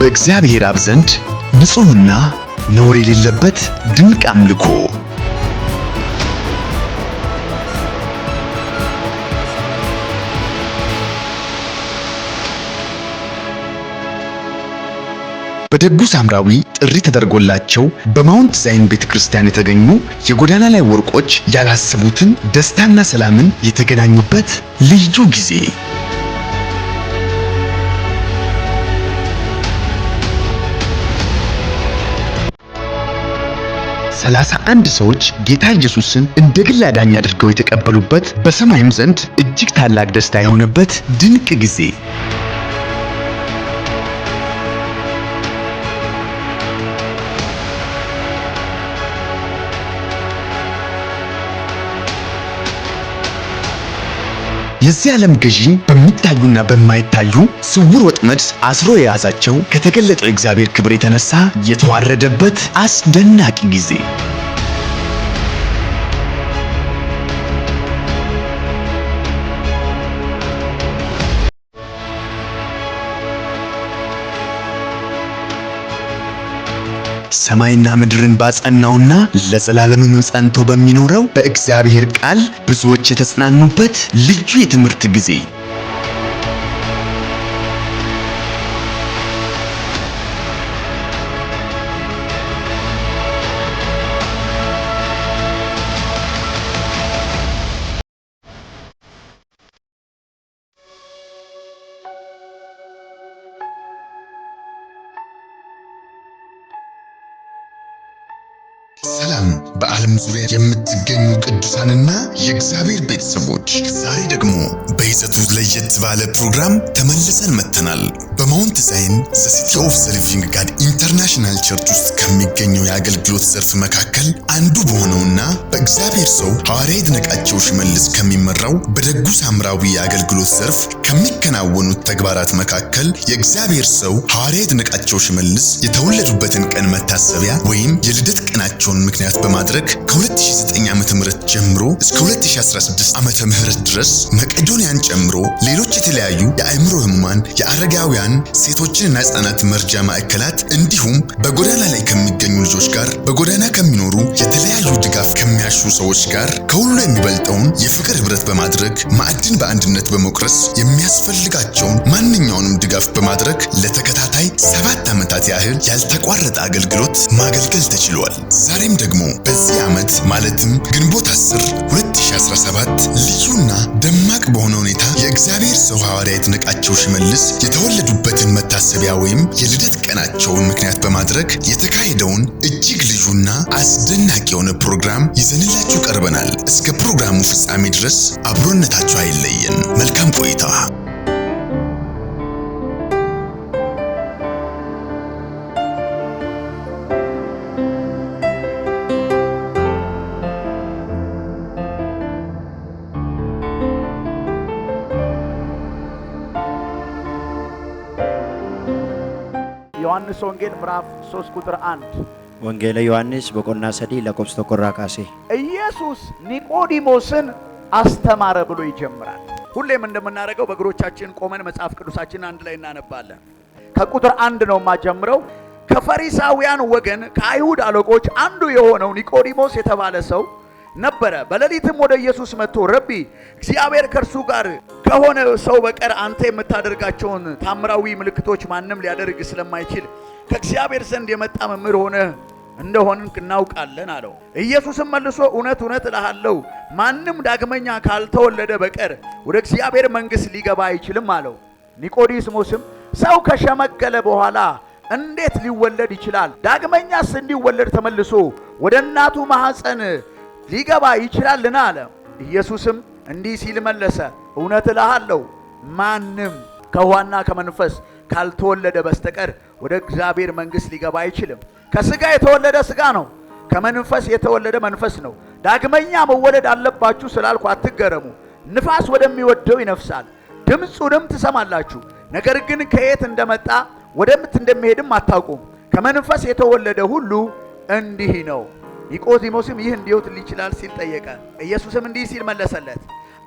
በእግዚአብሔር አብ ዘንድ ንጹሕና ነውር የሌለበት ድንቅ አምልኮ። በደጉ ሳምራዊ ጥሪ ተደርጎላቸው በማውንት ዛይን ቤተክርስቲያን የተገኙ የጎዳና ላይ ወርቆች ያላሰቡትን ደስታና ሰላምን የተገናኙበት ልዩ ጊዜ። 31 ሰዎች ጌታ ኢየሱስን እንደ ግል አዳኝ አድርገው የተቀበሉበት፣ በሰማይም ዘንድ እጅግ ታላቅ ደስታ የሆነበት ድንቅ ጊዜ። የዚህ ዓለም ገዢ በሚታዩና በማይታዩ ስውር ወጥመድ አስሮ የያዛቸው ከተገለጠው እግዚአብሔር ክብር የተነሳ የተዋረደበት አስደናቂ ጊዜ። ሰማይና ምድርን ባጸናውና ለዘላለምም ጸንቶ በሚኖረው በእግዚአብሔር ቃል ብዙዎች የተጽናኑበት ልዩ የትምህርት ጊዜ። ሰላም በዓለም ዙሪያ የምትገኙ ቅዱሳንና የእግዚአብሔር ቤተሰቦች፣ ዛሬ ደግሞ በይዘቱ ለየት ባለ ፕሮግራም ተመልሰን መጥተናል። በማውንት ዛይን ሲቲ ኦፍ ዘ ሊቪንግ ጋድ ኢንተርናሽናል ቸርች ውስጥ ከሚገኘው የአገልግሎት ዘርፍ መካከል አንዱ በሆነውና በእግዚአብሔር ሰው ሐዋርያ ይድነቃቸው ሽመልስ ከሚመራው በደጉ ሳምራዊ የአገልግሎት ዘርፍ ከሚከናወኑት ተግባራት መካከል የእግዚአብሔር ሰው ሐዋርያ ይድነቃቸው ሽመልስ የተወለዱበትን ቀን መታሰቢያ ወይም የልደት ቀናቸው ምክንያት በማድረግ ከ2009 ዓመተ ምህረት ጀምሮ እስከ 2016 ዓመተ ምህረት ድረስ መቄዶንያን ጨምሮ ሌሎች የተለያዩ የአእምሮ ህሙማን፣ የአረጋውያን፣ ሴቶችንና ህጻናት መርጃ ማዕከላት እንዲሁም በጎዳና ላይ ከሚገኙ ልጆች ጋር በጎዳና ከሚኖሩ የተለያዩ ድጋፍ ከሚያሹ ሰዎች ጋር ከሁሉ የሚበልጠውን የፍቅር ህብረት በማድረግ ማዕድን በአንድነት በመቁረስ የሚያስፈልጋቸውን ማንኛውንም ድጋፍ በማድረግ ለተከታታይ 7 ዓመታት ያህል ያልተቋረጠ አገልግሎት ማገልገል ተችሏል። ዛሬም ደግሞ በዚህ ዓመት ማለትም ግንቦት 10 2017 ልዩና ደማቅ በሆነ ሁኔታ የእግዚአብሔር ሰው ሐዋርያ ይድነቃቸው ሽመልስ የተወለዱበትን መታሰቢያ ወይም የልደት ቀናቸውን ምክንያት በማድረግ የተካሄደውን እጅግ ልዩና አስደናቂ የሆነ ፕሮግራም ይዘንላችሁ ቀርበናል። እስከ ፕሮግራሙ ፍጻሜ ድረስ አብሮነታችሁ አይለየን። መልካም ቆይታ። ዮሐንስ ወንጌል ምዕራፍ 3 ቁጥር 1 ወንጌለ ዮሐንስ በቆና ሰዲ ለቆብስ ተቆራ ካሴ ኢየሱስ ኒቆዲሞስን አስተማረ ብሎ ይጀምራል። ሁሌም እንደምናደርገው በእግሮቻችን ቆመን መጽሐፍ ቅዱሳችንን አንድ ላይ እናነባለን። ከቁጥር 1 ነው የማጀምረው። ከፈሪሳውያን ወገን ከአይሁድ አለቆች አንዱ የሆነው ኒቆዲሞስ የተባለ ሰው ነበረ። በሌሊትም ወደ ኢየሱስ መጥቶ ረቢ፣ እግዚአብሔር ከእርሱ ጋር ከሆነ ሰው በቀር አንተ የምታደርጋቸውን ታምራዊ ምልክቶች ማንም ሊያደርግ ስለማይችል ከእግዚአብሔር ዘንድ የመጣ መምህር ሆነ እንደሆንክ እናውቃለን አለው። ኢየሱስም መልሶ እውነት እውነት እልሃለሁ ማንም ዳግመኛ ካልተወለደ በቀር ወደ እግዚአብሔር መንግሥት ሊገባ አይችልም አለው። ኒቆዲሞስም ሰው ከሸመገለ በኋላ እንዴት ሊወለድ ይችላል? ዳግመኛስ እንዲወለድ ተመልሶ ወደ እናቱ ማኅፀን ሊገባ ይችላልን? አለ። ኢየሱስም እንዲህ ሲል መለሰ፣ እውነት እልሃለሁ ማንም ከውኃና ከመንፈስ ካልተወለደ በስተቀር ወደ እግዚአብሔር መንግሥት ሊገባ አይችልም። ከሥጋ የተወለደ ሥጋ ነው፣ ከመንፈስ የተወለደ መንፈስ ነው። ዳግመኛ መወለድ አለባችሁ ስላልኩ አትገረሙ። ንፋስ ወደሚወደው ይነፍሳል፣ ድምፁንም ትሰማላችሁ፣ ነገር ግን ከየት እንደመጣ ወደምት እንደሚሄድም አታውቁም። ከመንፈስ የተወለደ ሁሉ እንዲህ ነው። ኒቆዲሞስም ይህ እንዴት ሊችላል ሲል ጠየቀ። ኢየሱስም እንዲህ ሲል መለሰለት፣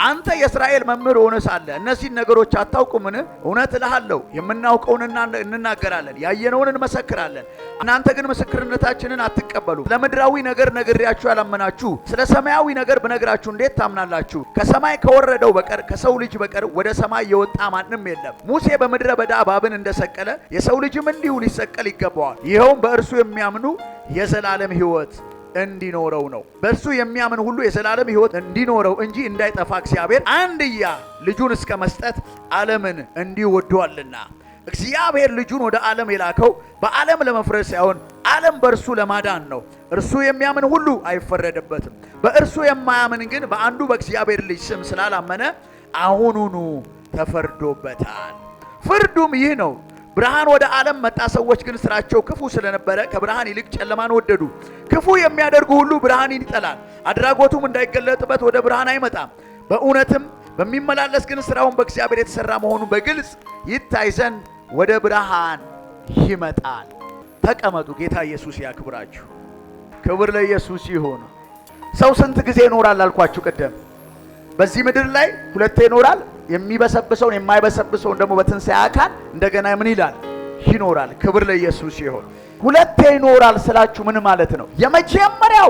አንተ የእስራኤል መምህር ሆነ ሳለ እነዚህን ነገሮች አታውቁምን? እውነት እልሃለሁ የምናውቀውን እንናገራለን፣ ያየነውን እንመሰክራለን። እናንተ ግን ምስክርነታችንን አትቀበሉ። ለምድራዊ ነገር ነግሬያችሁ ያላመናችሁ ስለ ሰማያዊ ነገር ብነግራችሁ እንዴት ታምናላችሁ? ከሰማይ ከወረደው በቀር ከሰው ልጅ በቀር ወደ ሰማይ የወጣ ማንም የለም። ሙሴ በምድረ በዳ እባብን እንደሰቀለ የሰው ልጅም እንዲሁ ሊሰቀል ይገባዋል። ይኸውም በእርሱ የሚያምኑ የዘላለም ሕይወት እንዲኖረው ነው። በእርሱ የሚያምን ሁሉ የዘላለም ሕይወት እንዲኖረው እንጂ እንዳይጠፋ እግዚአብሔር አንድያ ልጁን እስከ መስጠት ዓለምን እንዲሁ ወዷልና። እግዚአብሔር ልጁን ወደ ዓለም የላከው በዓለም ለመፍረድ ሳይሆን ዓለም በእርሱ ለማዳን ነው። እርሱ የሚያምን ሁሉ አይፈረድበትም። በእርሱ የማያምን ግን በአንዱ በእግዚአብሔር ልጅ ስም ስላላመነ አሁኑኑ ተፈርዶበታል። ፍርዱም ይህ ነው፣ ብርሃን ወደ ዓለም መጣ፣ ሰዎች ግን ስራቸው ክፉ ስለነበረ ከብርሃን ይልቅ ጨለማን ወደዱ። ክፉ የሚያደርጉ ሁሉ ብርሃንን ይጠላል፣ አድራጎቱም እንዳይገለጥበት ወደ ብርሃን አይመጣም። በእውነትም በሚመላለስ ግን ስራውን በእግዚአብሔር የተሰራ መሆኑን በግልጽ ይታይ ዘንድ ወደ ብርሃን ይመጣል። ተቀመጡ። ጌታ ኢየሱስ ያክብራችሁ። ክብር ለኢየሱስ ይሁን። ሰው ስንት ጊዜ ይኖራል አልኳችሁ ቅድም? በዚህ ምድር ላይ ሁለቴ ይኖራል። የሚበሰብሰውን የማይበሰብሰውን ደግሞ በትንሣኤ አካል እንደገና ምን ይላል? ይኖራል። ክብር ለኢየሱስ ይሁን። ሁለቴ ይኖራል ስላችሁ ምን ማለት ነው? የመጀመሪያው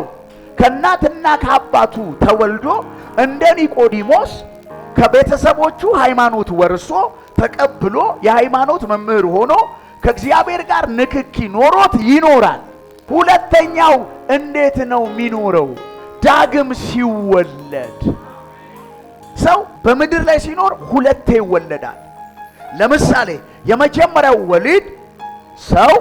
ከእናትና ከአባቱ ተወልዶ እንደ ኒቆዲሞስ ከቤተሰቦቹ ሃይማኖት ወርሶ ተቀብሎ የሃይማኖት መምህር ሆኖ ከእግዚአብሔር ጋር ንክኪ ኖሮት ይኖራል። ሁለተኛው እንዴት ነው የሚኖረው? ዳግም ሲወለድ። ሰው በምድር ላይ ሲኖር ሁለቴ ይወለዳል። ለምሳሌ የመጀመሪያው ወሊድ ሰው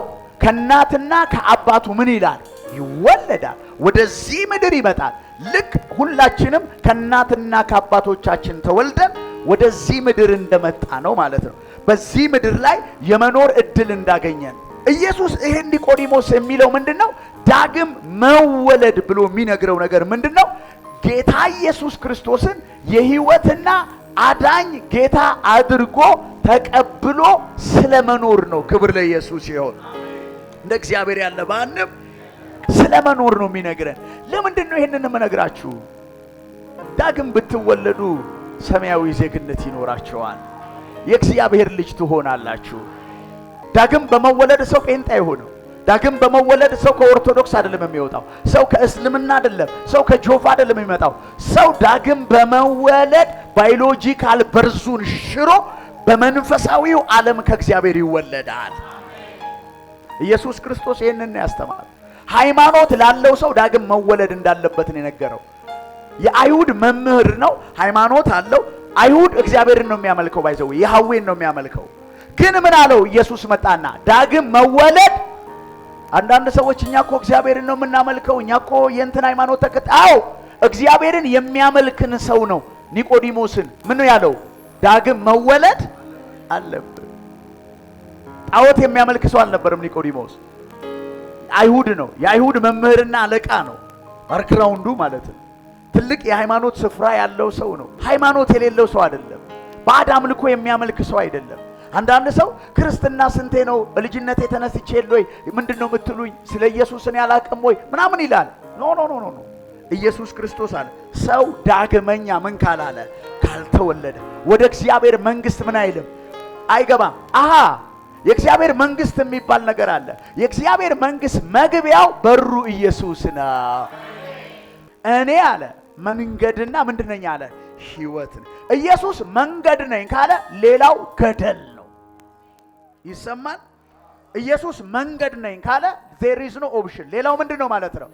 ከእናትና ከአባቱ ምን ይላል? ይወለዳል። ወደዚህ ምድር ይመጣል። ልክ ሁላችንም ከእናትና ከአባቶቻችን ተወልደን ወደዚህ ምድር እንደመጣ ነው ማለት ነው። በዚህ ምድር ላይ የመኖር እድል እንዳገኘን ኢየሱስ ይሄን ኒቆዲሞስ የሚለው ምንድነው? ዳግም መወለድ ብሎ የሚነግረው ነገር ምንድነው? ጌታ ኢየሱስ ክርስቶስን የሕይወትና አዳኝ ጌታ አድርጎ ተቀብሎ ስለመኖር ነው። ክብር ለኢየሱስ ይሁን። እንደ እግዚአብሔር ያለ ማንም ስለመኖር ነው የሚነግረን። ለምንድን ነው ይሄንን የምነግራችሁ? ዳግም ብትወለዱ ሰማያዊ ዜግነት ይኖራችኋል። የእግዚአብሔር ልጅ ትሆናላችሁ። ዳግም በመወለድ ሰው ጴንጤ አይሆንም። ዳግም በመወለድ ሰው ከኦርቶዶክስ አይደለም የሚወጣው። ሰው ከእስልምና አይደለም፣ ሰው ከጆቫ አይደለም የሚመጣው። ሰው ዳግም በመወለድ ባዮሎጂካል በርዙን ሽሮ በመንፈሳዊው ዓለም ከእግዚአብሔር ይወለዳል። ኢየሱስ ክርስቶስ ይህንን ያስተማረ ሃይማኖት ላለው ሰው ዳግም መወለድ እንዳለበት ነው የነገረው። የአይሁድ መምህር ነው፣ ሃይማኖት አለው። አይሁድ እግዚአብሔርን ነው የሚያመልከው፣ ባይዘው ያህዌን ነው የሚያመልከው። ግን ምን አለው ኢየሱስ መጣና ዳግም መወለድ። አንዳንድ ሰዎች እኛ እኮ እግዚአብሔርን ነው የምናመልከው፣ እኛ እኮ የእንትን ሃይማኖት ተከታዩ። እግዚአብሔርን የሚያመልክን ሰው ነው ኒቆዲሞስን ምን ያለው? ዳግም መወለድ አለበት። ጣዖት የሚያመልክ ሰው አልነበረም ኒቆዲሞስ። አይሁድ ነው፣ የአይሁድ መምህርና አለቃ ነው። ባክግራውንዱ ማለት ነው ትልቅ የሃይማኖት ስፍራ ያለው ሰው ነው። ሃይማኖት የሌለው ሰው አይደለም። ባዕድ አምልኮ የሚያመልክ ሰው አይደለም። አንዳንድ ሰው ክርስትና ስንቴ ነው በልጅነቴ ተነስቼ ወይ ምንድነው የምትሉኝ? ስለ ኢየሱስ እኔ አላቅም ወይ ምናምን ይላል። ኖ ኖ ኖ ኖ ኢየሱስ ክርስቶስ አለ ሰው ዳግመኛ ምን ካላለ ካልተወለደ ወደ እግዚአብሔር መንግስት ምን አይልም፣ አይገባም። አሃ የእግዚአብሔር መንግስት የሚባል ነገር አለ። የእግዚአብሔር መንግስት መግቢያው በሩ ኢየሱስ ነው። እኔ አለ መንገድና ምንድነኝ አለ ሕይወት ነው። ኢየሱስ መንገድ ነኝ ካለ ሌላው ገደል ነው። ይሰማል? ኢየሱስ መንገድ ነኝ ካለ there is no option። ሌላው ምንድነው ማለት ነው?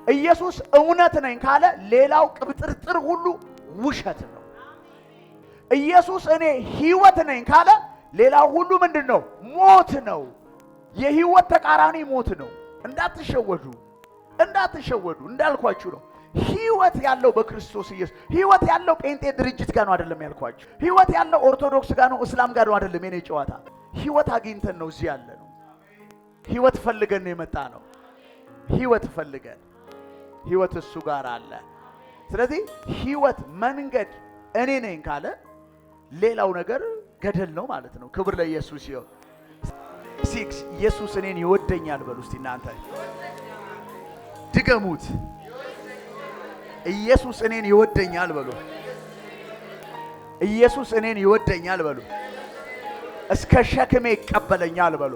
ኢየሱስ እውነት ነኝ ካለ ሌላው ቅብጥርጥር ሁሉ ውሸት ነው። ኢየሱስ እኔ ሕይወት ነኝ ካለ ሌላው ሁሉ ምንድነው? ሞት ነው። የሕይወት ተቃራኒ ሞት ነው። እንዳትሸወዱ እንዳልኳችሁ ነው። ሕይወት ያለው በክርስቶስ ኢየሱስ። ሕይወት ያለው ጴንጤ ድርጅት ጋር ነው አይደለም ያልኳችሁ። ሕይወት ያለው ኦርቶዶክስ ጋር ነው፣ እስላም ጋር ነው አይደለም። የኔ ጨዋታ ሕይወት አግኝተን ነው እዚህ ያለ ነው። ሕይወት ፈልገን ነው የመጣ ነው። ሕይወት ፈልገን ሕይወት እሱ ጋር አለ። ስለዚህ ሕይወት መንገድ እኔ ነኝ ካለ ሌላው ነገር ገደል ነው ማለት ነው። ክብር ለኢየሱስ ይሁን። ሲክስ ኢየሱስ እኔን ይወደኛል በሉ እስቲ እናንተ ድገሙት። ኢየሱስ እኔን ይወደኛል በሉ። ኢየሱስ እኔን ይወደኛል በሉ። እስከ ሸክሜ ይቀበለኛል በሉ።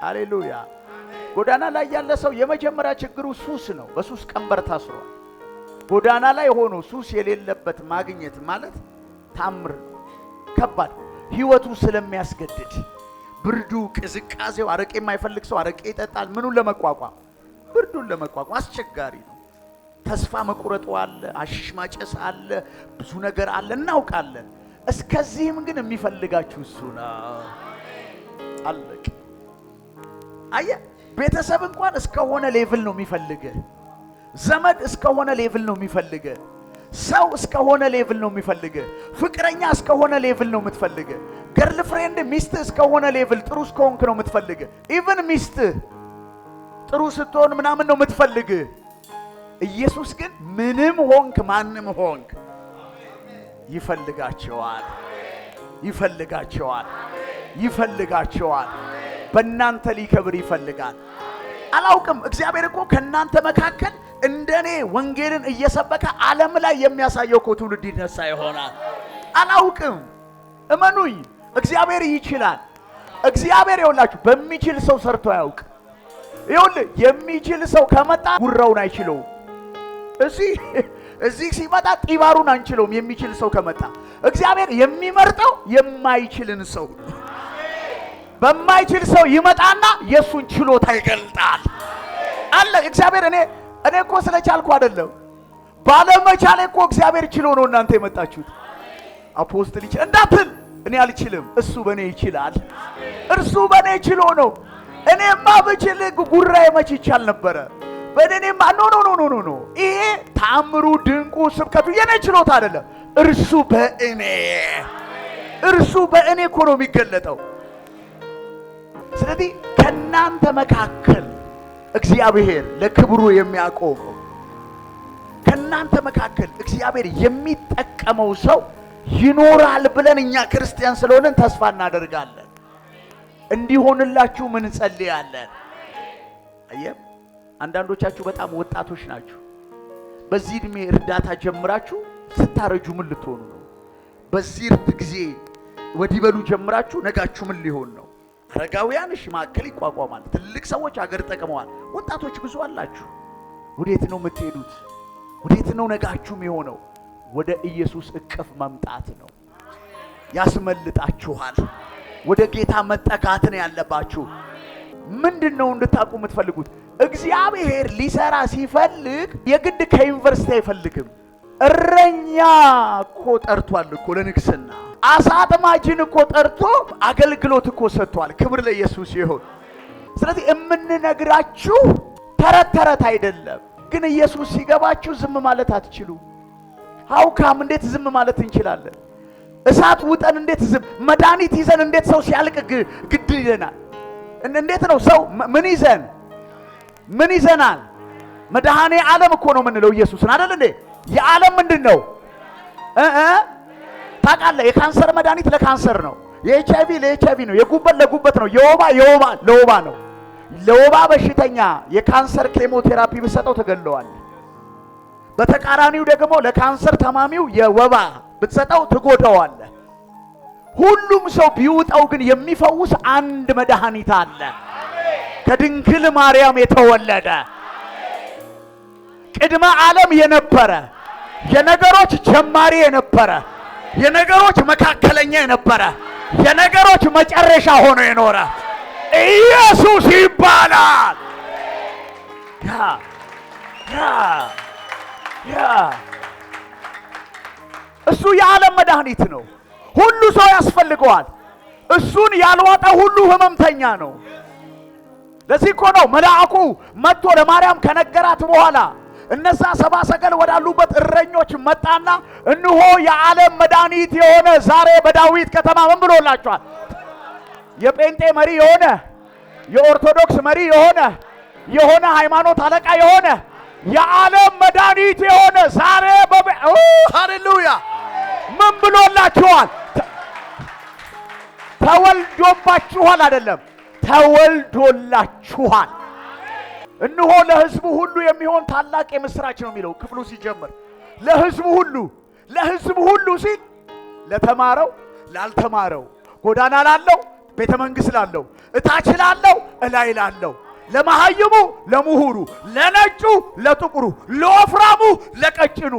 ሃሌሉያ። ጎዳና ላይ ያለ ሰው የመጀመሪያ ችግሩ ሱስ ነው። በሱስ ቀንበር ታስሯል። ጎዳና ላይ ሆኖ ሱስ የሌለበት ማግኘት ማለት ታምር ከባድ ህይወቱ ስለሚያስገድድ ብርዱ፣ ቅዝቃዜው አረቄ የማይፈልግ ሰው አረቄ ይጠጣል። ምኑን ለመቋቋም? ብርዱን ለመቋቋም አስቸጋሪ ነው። ተስፋ መቁረጡ አለ፣ አሽሽ ማጨስ አለ፣ ብዙ ነገር አለ እናውቃለን። እስከዚህም ግን የሚፈልጋችሁ እሱ ነው። አለቅ አየ ቤተሰብ እንኳን እስከሆነ ሌቭል ነው የሚፈልገው። ዘመድ እስከሆነ ሌቭል ነው የሚፈልገው። ሰው እስከሆነ ሌቭል ነው የሚፈልገው። ፍቅረኛ እስከሆነ ሌቭል ነው የምትፈልገው። ገርል ፍሬንድ ሚስት እስከሆነ ሌቭል ጥሩ እስከሆንክ ነው የምትፈልገው። ኢቭን ሚስት ጥሩ ስትሆን ምናምን ነው የምትፈልገው። ኢየሱስ ግን ምንም ሆንክ ማንም ሆንክ ይፈልጋቸዋል፣ ይፈልጋቸዋል፣ ይፈልጋቸዋል። በእናንተ ሊከብር ይፈልጋል። አላውቅም። እግዚአብሔር እኮ ከእናንተ መካከል እንደኔ ወንጌልን እየሰበከ ዓለም ላይ የሚያሳየው እኮ ትውልድ ይነሳ ይሆናል። አላውቅም። እመኑኝ፣ እግዚአብሔር ይችላል። እግዚአብሔር ይኸውላችሁ በሚችል ሰው ሰርቶ ያውቅ። ይኸውልህ የሚችል ሰው ከመጣ ጉራውን አይችለውም። እዚህ ሲመጣ ጢባሩን አንችለውም። የሚችል ሰው ከመጣ እግዚአብሔር የሚመርጠው የማይችልን ሰው በማይችል ሰው ይመጣና የሱን ችሎታ ይገልጣል። አለ እግዚአብሔር እኔ እኮ ስለቻልኩ አይደለም፣ ባለመቻሌ እኮ እግዚአብሔር ችሎ ነው እናንተ የመጣችሁት። አፖስትል ይችላል እንዳትል እኔ አልችልም፣ እሱ በእኔ ይችላል። እርሱ በእኔ ችሎ ነው። እኔማ ብችል ጉራዬ መች ይቻል ነበረ። በእኔማ ኖ ይሄ ታምሩ ድንቁ ስብከቱ የኔ ችሎታ አይደለም። እርሱ በእኔ እኮ ነው የሚገለጠው። ስለዚህ ከናንተ መካከል እግዚአብሔር ለክብሩ የሚያቆመው ከናንተ መካከል እግዚአብሔር የሚጠቀመው ሰው ይኖራል ብለን እኛ ክርስቲያን ስለሆነን ተስፋ እናደርጋለን። እንዲሆንላችሁ ምን ጸልያለን? አየህ አንዳንዶቻችሁ በጣም ወጣቶች ናችሁ። በዚህ እድሜ እርዳታ ጀምራችሁ ስታረጁ ምን ልትሆኑ ነው? በዚህ ጊዜ ወዲህ በሉ ጀምራችሁ ነጋችሁ ምን ሊሆን ነው? አረጋውያን ማዕከል ይቋቋማል። ትልቅ ሰዎች አገር ጠቅመዋል። ወጣቶች ብዙ አላችሁ። ወዴት ነው የምትሄዱት? ወዴት ነው ነጋችሁ የሚሆነው? ወደ ኢየሱስ እቅፍ መምጣት ነው። ያስመልጣችኋል። ወደ ጌታ መጠጋት ነው ያለባችሁ። ምንድነው እንድታቁ የምትፈልጉት? እግዚአብሔር ሊሰራ ሲፈልግ የግድ ከዩኒቨርሲቲ አይፈልግም። እረኛ እኮ ጠርቷል እኮ ለንግስና። አሳ አጥማጅን እኮ ጠርቶ አገልግሎት እኮ ሰጥቷል። ክብር ለኢየሱስ ይሁን። ስለዚህ የምንነግራችሁ ተረት አይደለም። ግን ኢየሱስ ሲገባችሁ ዝም ማለት አትችሉ። ሀውካም እንዴት ዝም ማለት እንችላለን? እሳት ውጠን እንዴት ዝም? መድኃኒት ይዘን እንዴት ሰው ሲያልቅ ግድ ይለናል? እንዴት ነው ሰው ምን ይዘናል? መድኃኔ ዓለም እኮ ነው የምንለው ኢየሱስን አይደል እንዴ? የዓለም ምንድነው? ታውቃለህ? የካንሰር መድኃኒት ለካንሰር ነው። የኤችአይቪ ለኤችአይቪ ነው። የጉበት ለጉበት ነው። የወባ ለወባ ነው። ለወባ በሽተኛ የካንሰር ኬሞቴራፒ ብትሰጠው ተገለዋል። በተቃራኒው ደግሞ ለካንሰር ተማሚው የወባ ብትሰጠው ትጎዳዋል። ሁሉም ሰው ቢውጣው ግን የሚፈውስ አንድ መድኃኒት አለ። ከድንግል ማርያም የተወለደ ቅድመ ዓለም የነበረ የነገሮች ጀማሪ የነበረ የነገሮች መካከለኛ የነበረ የነገሮች መጨረሻ ሆኖ የኖረ ኢየሱስ ይባላል። እሱ የዓለም መድኃኒት ነው። ሁሉ ሰው ያስፈልገዋል። እሱን ያልዋጠ ሁሉ ህመምተኛ ነው። ለዚህ እኮ ነው መልአኩ መጥቶ ለማርያም ከነገራት በኋላ እነዛ ሰባ ሰገል ወዳሉበት እረኞች መጣና እንሆ የዓለም መድኃኒት የሆነ ዛሬ በዳዊት ከተማ ምን ብሎላችኋል? የጴንጤ መሪ የሆነ የኦርቶዶክስ መሪ የሆነ ሃይማኖት አለቃ የሆነ የዓለም መድኃኒት የሆነ ዛሬ ሃሌሉያ ምን ብሎላችኋል? ተወልዶባችኋል አይደለም፣ ተወልዶላችኋል። እነሆ ለሕዝቡ ሁሉ የሚሆን ታላቅ የምስራች ነው የሚለው ክፍሉ ሲጀምር። ለሕዝቡ ሁሉ ለሕዝብ ሁሉ ሲል ለተማረው፣ ላልተማረው፣ ጎዳና ላለው፣ ቤተ መንግሥት ላለው፣ እታች ላለው፣ እላይ ላለው፣ ለመሃይሙ፣ ለምሁሩ፣ ለነጩ፣ ለጥቁሩ፣ ለወፍራሙ፣ ለቀጭኑ።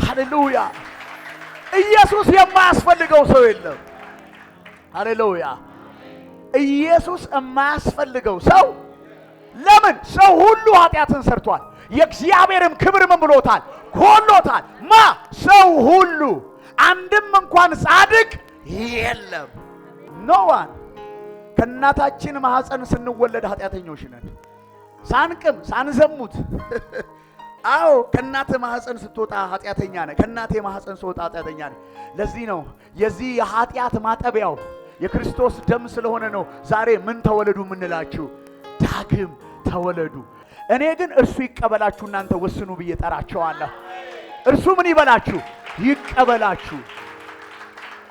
ሃሌሉያ! ኢየሱስ የማያስፈልገው ሰው የለም። ሃሌሉያ! ኢየሱስ የማያስፈልገው ሰው ለምን? ሰው ሁሉ ኃጢአትን ሰርቷል፣ የእግዚአብሔርም ክብር ምን ብሎታል? ጎሎታል። ማ? ሰው ሁሉ አንድም እንኳን ጻድቅ የለም። ኖዋን ከእናታችን ማህፀን ስንወለድ ኃጢአተኞች ነን። ሳንቅም ሳንዘሙት አዎ ከእናቴ ማህፀን ስትወጣ ኃጢአተኛ ነህ። ከእናቴ ማህፀን ስወጣ ኃጢአተኛ ነህ። ለዚህ ነው የዚህ የኃጢአት ማጠቢያው የክርስቶስ ደም ስለሆነ ነው ዛሬ ምን ተወለዱ የምንላችሁ፣ ዳግም ተወለዱ። እኔ ግን እርሱ ይቀበላችሁ እናንተ ወስኑ ብዬ ጠራቸዋለሁ። እርሱ ምን ይበላችሁ? ይቀበላችሁ።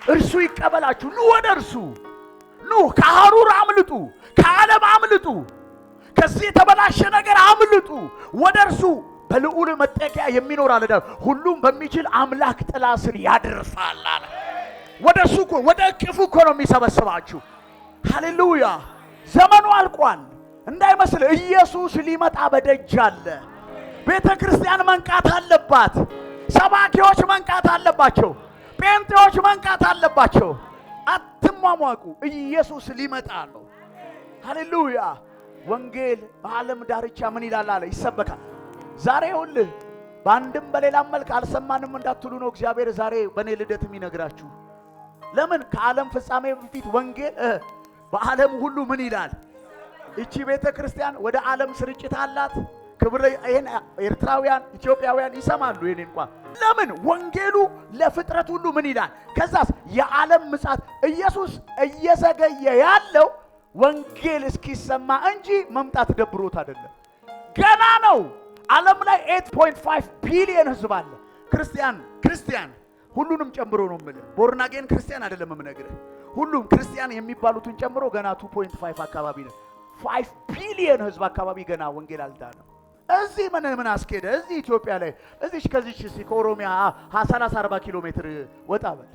እርሱ ይቀበላችሁ። ኑ ወደ እርሱ ኑ። ከሐሩር አምልጡ፣ ከዓለም አምልጡ፣ ከዚህ የተበላሸ ነገር አምልጡ። ወደ እርሱ በልዑል መጠጊያ የሚኖር አለ። ሁሉም በሚችል አምላክ ጥላ ስር ያድርፋል አለ። ወደ እሱ እኮ ወደ እቅፉ እኮ ነው የሚሰበስባችሁ። ሃሌሉያ! ዘመኑ አልቋል እንዳይመስል። ኢየሱስ ሊመጣ በደጅ አለ። ቤተ ክርስቲያን መንቃት አለባት። ሰባኪዎች መንቃት አለባቸው። ጴንጤዎች መንቃት አለባቸው። አትሟሟቁ። ኢየሱስ ሊመጣ ነው። ሃሌሉያ! ወንጌል በዓለም ዳርቻ ምን ይላል አለ? ይሰበካል። ዛሬ ሁልህ በአንድም በሌላም መልክ አልሰማንም እንዳትሉ ነው እግዚአብሔር ዛሬ በእኔ ልደት የሚነግራችሁ። ለምን? ከዓለም ፍጻሜ በፊት ወንጌል በዓለም ሁሉ ምን ይላል? እቺ ቤተ ክርስቲያን ወደ ዓለም ስርጭት አላት። ክብር ይሄን ኤርትራውያን ኢትዮጵያውያን ይሰማሉ። ይሄን እንኳን ለምን? ወንጌሉ ለፍጥረት ሁሉ ምን ይላል? ከዛስ የዓለም ምጻት ኢየሱስ እየዘገየ ያለው ወንጌል እስኪሰማ እንጂ መምጣት ደብሮት አይደለም። ገና ነው። ዓለም ላይ 8.5 ቢሊዮን ህዝብ አለ። ክርስቲያን ሁሉንም ጨምሮ ነው የምልህ። ቦርናጌን ክርስቲያን አይደለም የምነግርህ። ሁሉም ክርስቲያን የሚባሉትን ጨምሮ ገና 2.5 አካባቢ ነው። 5 ቢሊዮን ህዝብ አካባቢ ገና ወንጌል አልዳነም። እዚህ ምን አስኬደ? እዚህ ኢትዮጵያ ላይ እዚች ከዚች ከኦሮሚያ 30-40 ኪሎ ሜትር ወጣ በል።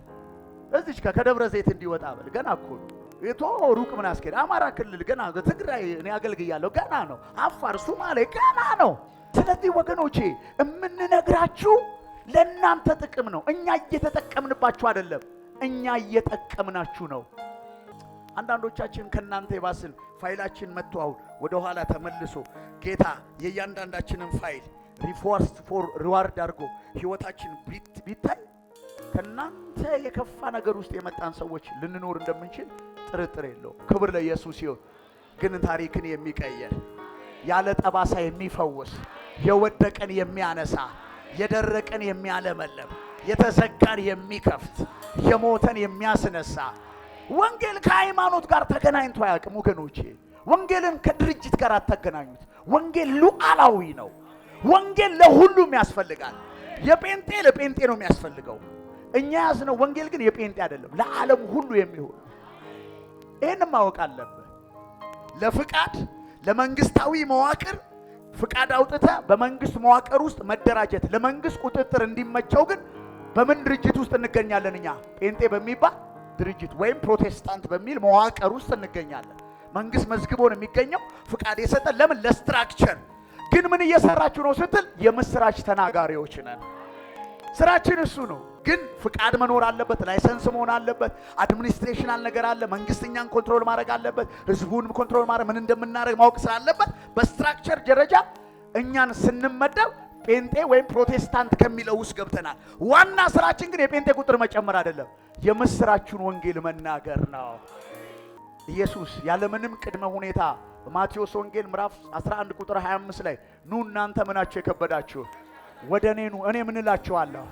እዚች ከደብረ ዘይት እንዲወጣ በል። ገና እኮ ነው። የቶ ሩቅ ምን አስኬደ? አማራ ክልል ገና፣ ትግራይ እኔ አገልግያለሁ ገና ነው። አፋር፣ ሶማሌ ገና ነው። ስለዚህ ወገኖቼ የምንነግራችሁ ለእናንተ ጥቅም ነው። እኛ እየተጠቀምንባችሁ አይደለም፣ እኛ እየጠቀምናችሁ ነው። አንዳንዶቻችን ከናንተ የባስን ፋይላችን መጥቶ አሁን ወደ ኋላ ተመልሶ ጌታ የእያንዳንዳችንን ፋይል ሪፎርስ ፎር ሪዋርድ አድርጎ ህይወታችን ቢታይ ከናንተ የከፋ ነገር ውስጥ የመጣን ሰዎች ልንኖር እንደምንችል ጥርጥር የለው። ክብር ለኢየሱስ ይሁን። ግን ታሪክን የሚቀየር ያለ ጠባሳ የሚፈውስ የወደቀን የሚያነሳ የደረቀን የሚያለመልም የተዘጋን የሚከፍት የሞተን የሚያስነሳ ወንጌል ከሃይማኖት ጋር ተገናኝቶ አያውቅም ወገኖቼ። ወንጌልን ከድርጅት ጋር አታገናኙት። ወንጌል ሉዓላዊ ነው። ወንጌል ለሁሉም ያስፈልጋል። የጴንጤ ለጴንጤ ነው የሚያስፈልገው። እኛ ያዝነው ወንጌል ግን የጴንጤ አይደለም፣ ለዓለም ሁሉ የሚሆን። ይህን ማወቅ አለብህ። ለፍቃድ ለመንግስታዊ መዋቅር ፍቃድ አውጥተ በመንግስት መዋቅር ውስጥ መደራጀት ለመንግስት ቁጥጥር እንዲመቸው ግን በምን ድርጅት ውስጥ እንገኛለን? እኛ ጴንጤ በሚባል ድርጅት ወይም ፕሮቴስታንት በሚል መዋቅር ውስጥ እንገኛለን። መንግስት መዝግቦን የሚገኘው ፍቃድ የሰጠን ለምን? ለስትራክቸር። ግን ምን እየሰራችሁ ነው ስትል የምስራች ተናጋሪዎች ነን። ስራችን እሱ ነው። ግን ፍቃድ መኖር አለበት፣ ላይሰንስ መሆን አለበት፣ አድሚኒስትሬሽናል ነገር አለ። መንግስትኛን ኮንትሮል ማድረግ አለበት፣ ህዝቡን ኮንትሮል ማድረግ ምን እንደምናደርግ ማወቅ ስላለበት በስትራክቸር ደረጃ እኛን ስንመደብ ጴንጤ ወይም ፕሮቴስታንት ከሚለው ውስጥ ገብተናል። ዋና ስራችን ግን የጴንጤ ቁጥር መጨመር አይደለም፣ የምስራቹን ወንጌል መናገር ነው። ኢየሱስ ያለምንም ቅድመ ሁኔታ በማቴዎስ ወንጌል ምዕራፍ 11 ቁጥር 25 ላይ ኑ እናንተ ምናችሁ የከበዳችሁ ወደ እኔ ኑ እኔ ምን እላችኋለሁ።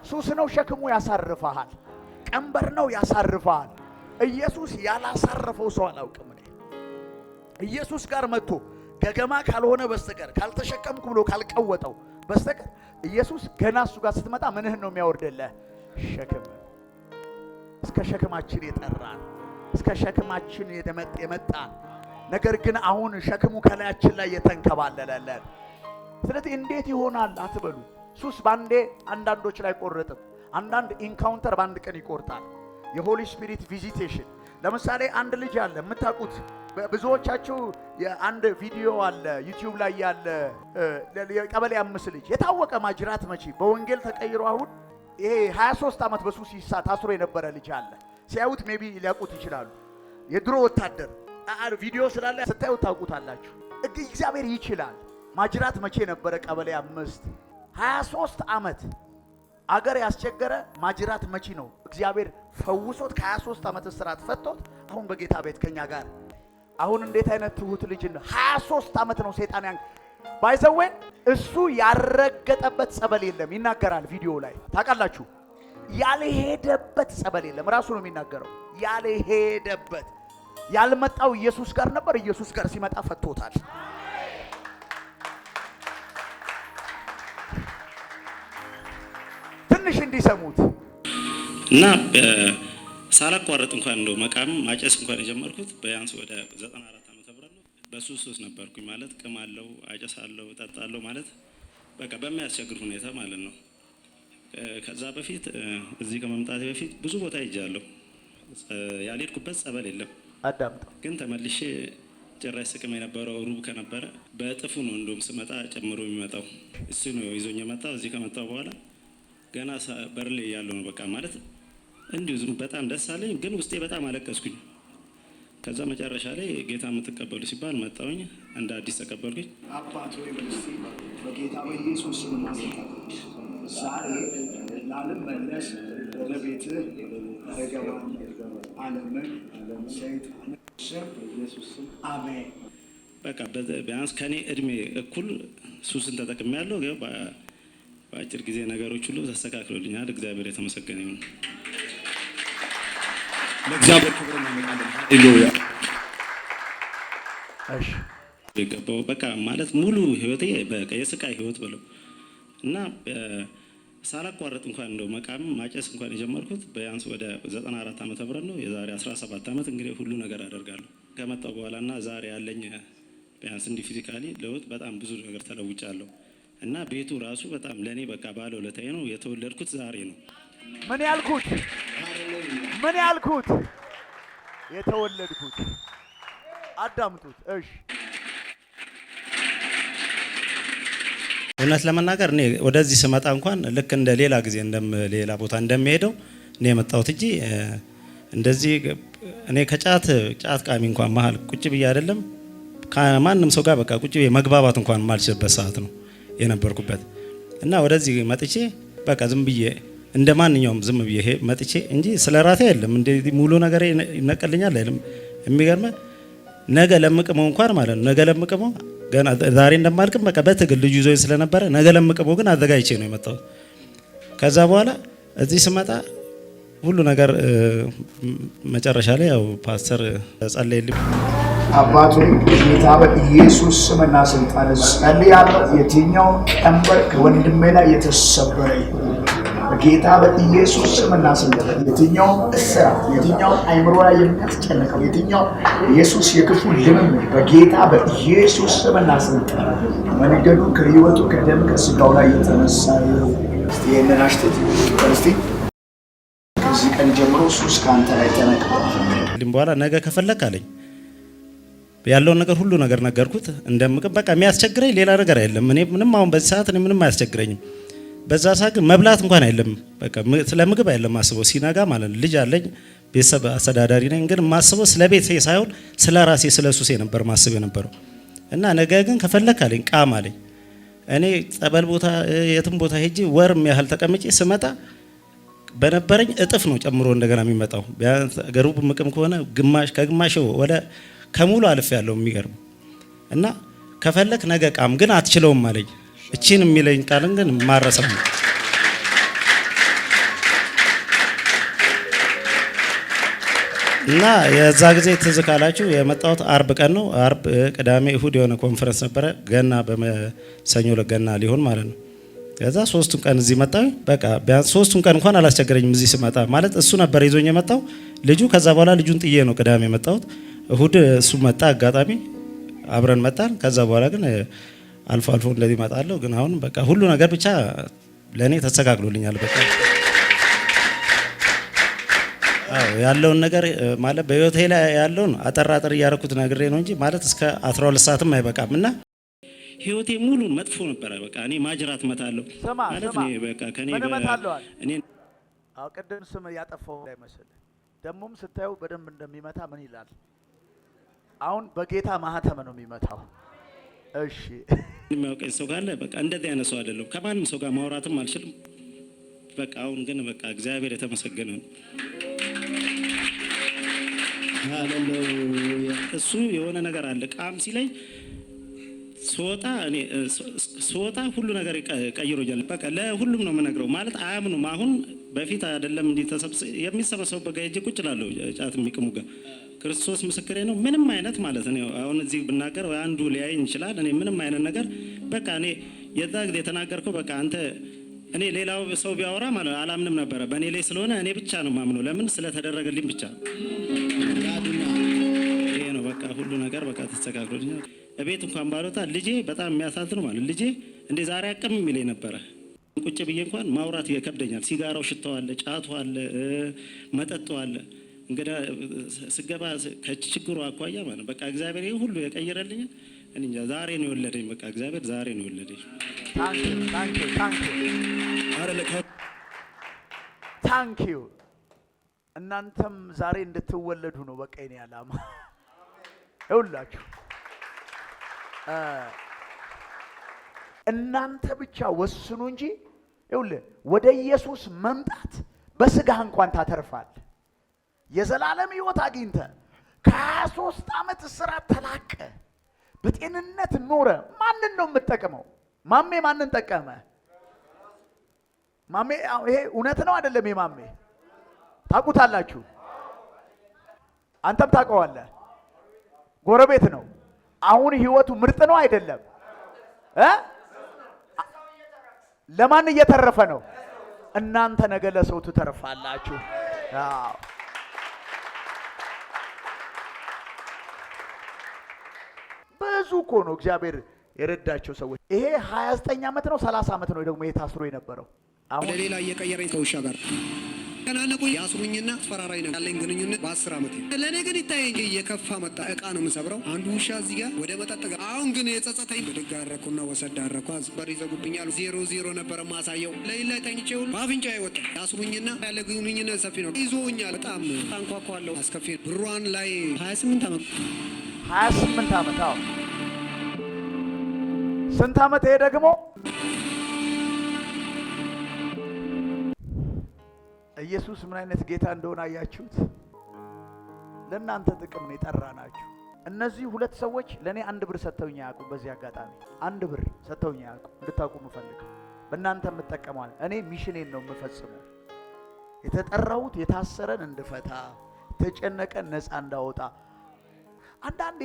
ሱስ ነው ሸክሙ ያሳርፋል፣ ቀንበር ነው ያሳርፋል። ኢየሱስ ያላሳረፈው ሰው አላውቅም እኔ። ኢየሱስ ጋር መጥቶ ገገማ ካልሆነ በስተቀር ካልተሸከምኩ ብሎ ካልቀወጠው በስተቀር ኢየሱስ ገና እሱ ጋር ስትመጣ ምንህን ነው የሚያወርድልህ? ሸክም። እስከ ሸክማችን የጠራን እስከ ሸክማችን የመጣን ነገር ግን አሁን ሸክሙ ከላያችን ላይ የተንከባለለለን ስለዚህ እንዴት ይሆናል አትበሉ። ሱስ ባንዴ አንዳንዶች ላይ ቆረጥም። አንዳንድ ኢንካውንተር ባንድ ቀን ይቆርጣል። የሆሊ ስፒሪት ቪዚቴሽን። ለምሳሌ አንድ ልጅ አለ የምታውቁት ብዙዎቻችሁ፣ የአንድ ቪዲዮ አለ ዩቲዩብ ላይ ያለ የቀበሌ 5 ልጅ የታወቀ ማጅራት መቺ በወንጌል ተቀይሮ አሁን ይሄ 23 ዓመት በሱስ ታስሮ የነበረ ልጅ አለ። ሲያዩት ሜቢ ሊያውቁት ይችላሉ። የድሮ ወታደር ቪዲዮ ስላለ ስታዩት ታውቁታላችሁ። እግዚአብሔር ይችላል። ማጅራት መቼ ነበረ ቀበሌ 5 23 ዓመት አገር ያስቸገረ ማጅራት መቺ ነው። እግዚአብሔር ፈውሶት ከ23 ዓመት እስራት ፈቶት አሁን በጌታ ቤት ከኛ ጋር። አሁን እንዴት አይነት ትሁት ልጅ ነው! 23 ዓመት ነው ሰይጣን ባይዘዌ እሱ ያረገጠበት ጸበል የለም። ይናገራል ቪዲዮ ላይ ታውቃላችሁ። ያልሄደበት ጸበል የለም። ራሱ ነው የሚናገረው። ያልሄደበት ያልመጣው ኢየሱስ ጋር ነበር። ኢየሱስ ጋር ሲመጣ ፈቶታል። ትንሽ እንዲሰሙት እና ሳላቋረጥ እንኳን እንደው መቃም ማጨስ እንኳን የጀመርኩት ቢያንስ ወደ 94 ዓመተ ምህረት ነው። በሱስ ነበርኩኝ ማለት ቅማለሁ፣ አጨሳለሁ፣ እጠጣለሁ ማለት በቃ በሚያስቸግር ሁኔታ ማለት ነው። ከዛ በፊት እዚህ ከመምጣቴ በፊት ብዙ ቦታ ሄጃለሁ። ያልሄድኩበት ጸበል የለም። አዳምጥ ግን ተመልሼ ጭራሽ ስቅም የነበረው ሩብ ከነበረ በእጥፉ ነው እንደውም ስመጣ ጨምሮ የሚመጣው እሱ ነው ይዞኝ የመጣው። እዚህ ከመጣው በኋላ ገና በር ላይ ያለው ነው በቃ ማለት እንዲሁ ዝም በጣም ደስ አለኝ፣ ግን ውስጤ በጣም አለቀስኩኝ። ከዛ መጨረሻ ላይ ጌታ የምትቀበሉ ሲባል መጣሁኝ፣ እንደ አዲስ ተቀበልኩኝ። አባት ወይ በጌታ በኢየሱስ ስም ዛሬ ላልመለስ ወደ ቤትህ እገባለሁ። ዓለምን ሰይጣንን ስም በኢየሱስ ስም አሜን። በቃ ቢያንስ ከኔ እድሜ እኩል ሱስን ተጠቅሜያለሁ። በአጭር ጊዜ ነገሮች ሁሉ ተስተካክሎልኛል። እግዚአብሔር የተመሰገነ ይሁን። ለእግዚአብሔር ክብር እናመጣለን። ሃሌሉያ። እሺ የገባው በቃ ማለት ሙሉ ህይወቴ በቃ የስቃይ ህይወት ብለው እና ሳላቋረጥ እንኳን እንደው መቃም ማጨስ እንኳን የጀመርኩት ቢያንስ ወደ 94 ዓመተ ምህረት ነው። የዛሬ 17 ዓመት እንግዲህ ሁሉ ነገር አደርጋለሁ ከመጣሁ በኋላና ዛሬ ያለኝ ቢያንስ እንዲህ ፊዚካሊ ለውጥ በጣም ብዙ ነገር ተለውጫለሁ። እና ቤቱ ራሱ በጣም ለኔ በቃ ባለውለታዬ ነው። የተወለድኩት ዛሬ ነው። ምን ያልኩት የተወለድኩት አዳምጡት። እሺ እውነት ለመናገር እኔ ወደዚህ ስመጣ እንኳን ልክ እንደ ሌላ ጊዜ ሌላ ቦታ እንደሚሄደው እኔ የመጣሁት እንጂ እንደዚህ እኔ ከጫት ቃሚ እንኳን መሀል ቁጭ ብዬ አይደለም ከማንም ሰው ጋር በቃ ቁጭ ብዬ መግባባት እንኳን ማልችልበት ሰዓት ነው የነበርኩበት። እና ወደዚህ መጥቼ በቃ ዝም ብዬ እንደ ማንኛውም ዝም ብዬ መጥቼ እንጂ ስለ ራሴ አይደለም እንደዚህ ሙሉ ነገር ይነቀልኛል አይደለም። የሚገርመ ነገ ለምቅመው እንኳን ማለት ነው ነገ ለምቅመው ገና ዛሬ እንደማልቅም በቃ በትግል ልጅ ይዞኝ ስለነበረ ነገ ለምቅመው ግን አዘጋጅቼ ነው የመጣሁት። ከዛ በኋላ እዚህ ስመጣ ሁሉ ነገር መጨረሻ ላይ ያው ፓስተር ጸለይልኝ። አባቱ ጌታ በኢየሱስ ስምና ስልጣን ጸልያለሁ። የትኛው ቀንበር ከወንድሜ ላይ የተሰበረ በጌታ በኢየሱስ ስምና ስልጣን የትኛው እስራት፣ የትኛው አይምሮ ላይ የሚያስጨንቀው የትኛው ኢየሱስ የክፉ ልምምድ በጌታ በኢየሱስ ስምና ስልጣን መንገዱ ከህይወቱ ከደም ከስጋው ላይ የተነሳ እስቲ ይሄንን አሽተት እስቲ ከዚህ ቀን ጀምሮ ሱስ ካንተ ላይ ተነቅሏል። በኋላ ነገ ከፈለክ አለኝ ያለውን ነገር ሁሉ ነገር ነገርኩት። እንደምቅም በቃ የሚያስቸግረኝ ሌላ ነገር አይደለም። እኔ ምንም አሁን በዚህ ሰዓት እኔ ምንም አያስቸግረኝም። በዛ ሰዓት ግን መብላት እንኳን አይደለም በቃ ስለ ምግብ አይደለም ማስበው። ሲነጋ ማለት ነው ልጅ አለኝ፣ ቤተሰብ አስተዳዳሪ ነኝ። ግን ማስበው ስለ ቤቴ ሳይሆን ስለ ራሴ ስለ ሱሴ ነበር ማስብ የነበረው። እና ነገ ግን ከፈለክ አለኝ ቃም አለኝ። እኔ ጸበል ቦታ የትም ቦታ ሄጄ ወርም ያህል ተቀምጬ ስመጣ በነበረኝ እጥፍ ነው ጨምሮ እንደገና የሚመጣው። ቢያንስ ገሩብ ምቅም ከሆነ ከግማሽ ወደ ከሙሉ አልፍ ያለው የሚገርም እና ከፈለክ ነገ ቃም ግን አትችለውም አለኝ። እቺን የሚለኝ ቃልን ግን ማረሰም እና የዛ ጊዜ ትዝ ካላችሁ የመጣሁት አርብ ቀን ነው። አርብ፣ ቅዳሜ፣ እሁድ የሆነ ኮንፈረንስ ነበረ። ገና በሰኞ ለገና ሊሆን ማለት ነው። ከዛ ሶስቱን ቀን እዚህ መጣሁ። በቃ ቢያንስ ሶስቱን ቀን እንኳን አላስቸገረኝም እዚህ ስመጣ ማለት እሱ ነበር ይዞኝ የመጣው ልጁ። ከዛ በኋላ ልጁን ጥዬ ነው ቅዳሜ የመጣሁት። እሁድ እሱ መጣ አጋጣሚ አብረን መጣን። ከዛ በኋላ ግን አልፎ አልፎ እንደዚህ እመጣለሁ። ግን አሁን በቃ ሁሉ ነገር ብቻ ለኔ ተስተካክሎልኛል። በቃ ያለውን ነገር ማለት በህይወቴ ላይ ያለውን አጠራጠር እያደረኩት ነግሬ ነው እንጂ ማለት እስከ 12 ሰዓትም አይበቃምና ህይወቴ ሙሉን መጥፎ ነበረ። በቃ እኔ ማጅራት መታለሁ ማለት ነው። በቃ ከኔ እኔ ቅድም ስም ያጠፋው እንዳይመስል ደሞም ስታየው በደንብ እንደሚመታ ምን ይላል? አሁን በጌታ ማህተም ነው የሚመታው። እሺ የሚያውቀኝ ሰው ካለ በቃ እንደዚህ አይነት ሰው አይደለም። ከማንም ሰው ጋር ማውራትም አልችልም። በቃ አሁን ግን በቃ እግዚአብሔር የተመሰገነ ነው። ሃሌሉያ። እሱ የሆነ ነገር አለ ቃም ሲለኝ ስወጣ ሁሉ ነገር ቀይሮኛል። በቃ ለሁሉም ነው የምነግረው። ማለት አያምኑም። አሁን በፊት አይደለም እንዲህ የሚሰበሰቡበት ጋር ሄጄ ቁጭ እላለሁ ጫት የሚቅሙ ጋር። ክርስቶስ ምስክሬ ነው። ምንም አይነት ማለት ነው አሁን እዚህ ብናገር አንዱ ሊያየኝ ይችላል። እኔ ምንም አይነት ነገር በቃ እኔ የዛ ጊዜ የተናገርከው በቃ አንተ እኔ ሌላው ሰው ቢያወራ ማለት አላምንም ነበረ። በእኔ ላይ ስለሆነ እኔ ብቻ ነው ማምነው። ለምን ስለተደረገልኝ ብቻ ይሄ ነው በቃ ሁሉ ነገር በቃ ተስተካክሎልኛል። እቤት እንኳን ባልወጣ ልጄ በጣም የሚያሳዝነው ማለት ልጄ እንዴ ዛሬ አቅም የሚለኝ ነበረ። ቁጭ ብዬ እንኳን ማውራት ይከብደኛል። ሲጋራው ሽታው አለ፣ ጫቱ አለ፣ መጠጡ አለ። እንግዲህ ስገባ ከችግሩ አኳያ ማለት በቃ እግዚአብሔር ይሄ ሁሉ የቀየረልኝ እኔ ዛሬ ነው የወለደኝ። በቃ እግዚአብሔር ዛሬ ነው የወለደኝ። ታንኪዩ። እናንተም ዛሬ እንድትወለዱ ነው በቃ የኔ ዓላማ። ይኸውላችሁ እናንተ ብቻ ወስኑ እንጂ ይኸውልህ ወደ ኢየሱስ መምጣት በስጋህ እንኳን ታተርፋል። የዘላለም ሕይወት አግኝተ ከ23 ዓመት እስራት ተላቀ በጤንነት ኖረ። ማንን ነው የምትጠቅመው? ማሜ ማንን ጠቀመ? ማሜ ይሄ እውነት ነው አይደለም? የማሜ ታውቁታላችሁ። አንተም ታውቀዋለህ። ጎረቤት ነው። አሁን ህይወቱ ምርጥ ነው አይደለም? ለማን እየተረፈ ነው? እናንተ ነገ ለሰው ትተርፋላችሁ። ብዙ እኮ ነው እግዚአብሔር የረዳቸው ሰዎች። ይሄ 29 ዓመት ነው 30 ዓመት ነው ደግሞ ይሄ ታስሮ የነበረው። ወደ ሌላ እየቀየረኝ ከውሻ ጋር ተናነቁኝ፣ ያስሩኝና አስፈራራኝ ነው ያለኝ ግንኙነት በ10 ዓመት። ለኔ ግን ይታይ እንጂ እየከፋ መጣ። እቃ ነው የምሰብረው። አንዱ ውሻ እዚህ ጋር ወደ መጠጥ ጋር። አሁን ግን የጸጸተኝ ብድግ አደረኩና ወሰድ አደረኩ። አስበር ይዘጉብኛል። 0-0 ነበር ማሳየው። ለሌላ ተኝቼ ሁሉ በአፍንጫ ይወጣ። ያስሩኝና ያለ ግንኙነት ሰፊ ነው ይዞኛል። በጣም ታንኳኳለሁ። አስከፊ ብሯን ላይ 28 ዓመት 28 ዓመት። አዎ ስንት ዓመት? ይሄ ደግሞ ኢየሱስ ምን አይነት ጌታ እንደሆነ አያችሁት? ለእናንተ ጥቅም ነው የጠራናችሁ። እነዚህ ሁለት ሰዎች ለእኔ 1 ብር ሰጥተውኝ አያውቁም። በዚህ አጋጣሚ 1 ብር ሰጥተውኝ አያውቁም። እንድታውቁ የምፈልገው በእናንተ የምጠቀመው እኔ ሚሽኔን ነው የምፈጽመው። የተጠራሁት የታሰረን እንድፈታ፣ የተጨነቀን ነፃ እንዳወጣ። አንዳንዴ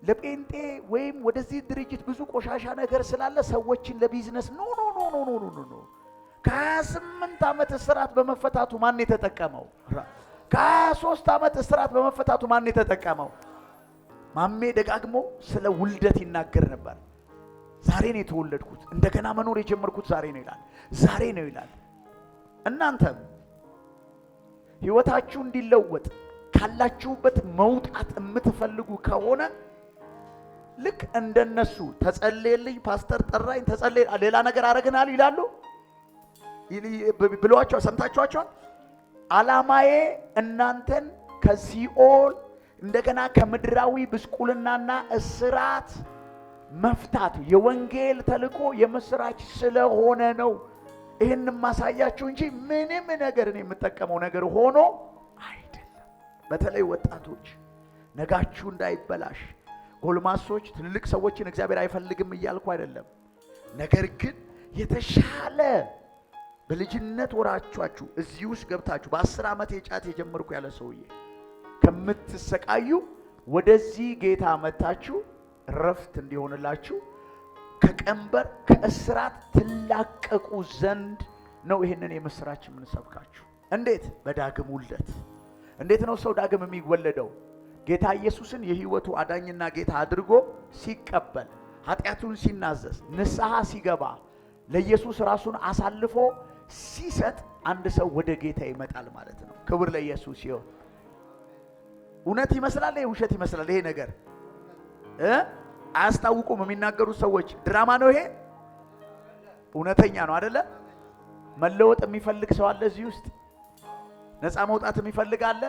ለጴንጤ ወይም ወደዚህ ድርጅት ብዙ ቆሻሻ ነገር ስላለ ሰዎችን ለቢዝነስ ኖ ከ28 ዓመት እስራት በመፈታቱ ማን የተጠቀመው? ከ23 ዓመት እስራት በመፈታቱ ማን የተጠቀመው? ማሜ ደጋግሞ ስለ ውልደት ይናገር ነበር። ዛሬ ነው የተወለድኩት፣ እንደገና መኖር የጀመርኩት ዛሬ ነው ይላል። ዛሬ ነው ይላል። እናንተም ህይወታችሁ እንዲለወጥ ካላችሁበት መውጣት የምትፈልጉ ከሆነ ልክ እንደነሱ ተጸለየልኝ፣ ፓስተር ጠራኝ፣ ተጸለየ፣ ሌላ ነገር አረግናል ይላሉ ብሏቸው ሰምታችኋቸዋል። ዓላማዬ እናንተን ከሲኦል እንደገና ከምድራዊ ብስቁልናና እስራት መፍታት የወንጌል ተልእኮ የምስራች ስለሆነ ነው ይህን ማሳያችሁ እንጂ ምንም ነገር እኔ የምጠቀመው ነገር ሆኖ አይደለም። በተለይ ወጣቶች ነጋችሁ እንዳይበላሽ፣ ጎልማሶች ትልልቅ ሰዎችን እግዚአብሔር አይፈልግም እያልኩ አይደለም። ነገር ግን የተሻለ በልጅነት ወራቻችሁ እዚህ ውስጥ ገብታችሁ በ10 ዓመት የጫት የጀመርኩ ያለ ሰውዬ ከምትሰቃዩ ወደዚህ ጌታ መጣችሁ ረፍት እንዲሆንላችሁ ከቀንበር ከእስራት ትላቀቁ ዘንድ ነው ይሄንን የምስራች የምንሰብካችሁ። እንዴት? በዳግም ውልደት። እንዴት ነው ሰው ዳግም የሚወለደው? ጌታ ኢየሱስን የህይወቱ አዳኝና ጌታ አድርጎ ሲቀበል ኃጢአቱን ሲናዘዝ ንስሐ ሲገባ ለኢየሱስ ራሱን አሳልፎ ሲሰጥ አንድ ሰው ወደ ጌታ ይመጣል ማለት ነው። ክብር ለኢየሱስ ይሁን። እውነት ይመስላል፣ ውሸት ይመስላል? ይሄ ነገር አያስታውቁም የሚናገሩት ሰዎች። ድራማ ነው ይሄ? እውነተኛ ነው አይደለ? መለወጥ የሚፈልግ ሰው አለ እዚህ ውስጥ? ነፃ መውጣት የሚፈልግ አለ?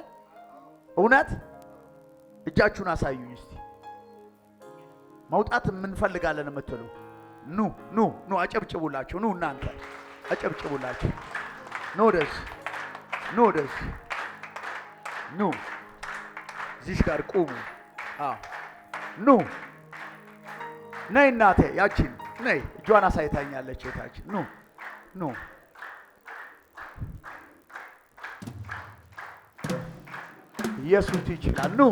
እውነት እጃችሁን አሳዩኝ እስቲ። መውጣት እንፈልጋለን የምትሉ ኑ ኑ ኑ፣ አጨብጭቡላችሁ። ኑ እናንተ አጨብጭቡላችሁ። ኑ ወደዚህ፣ ኑ ወደዚህ፣ ኑ እዚህ ጋር ቁሙ። አዎ ኑ። ነይ እናቴ፣ ያቺን ነይ፣ እጇን አሳይታኛለች እህታችን። ኑ ኑ። ኢየሱስ ይችላል። ኑ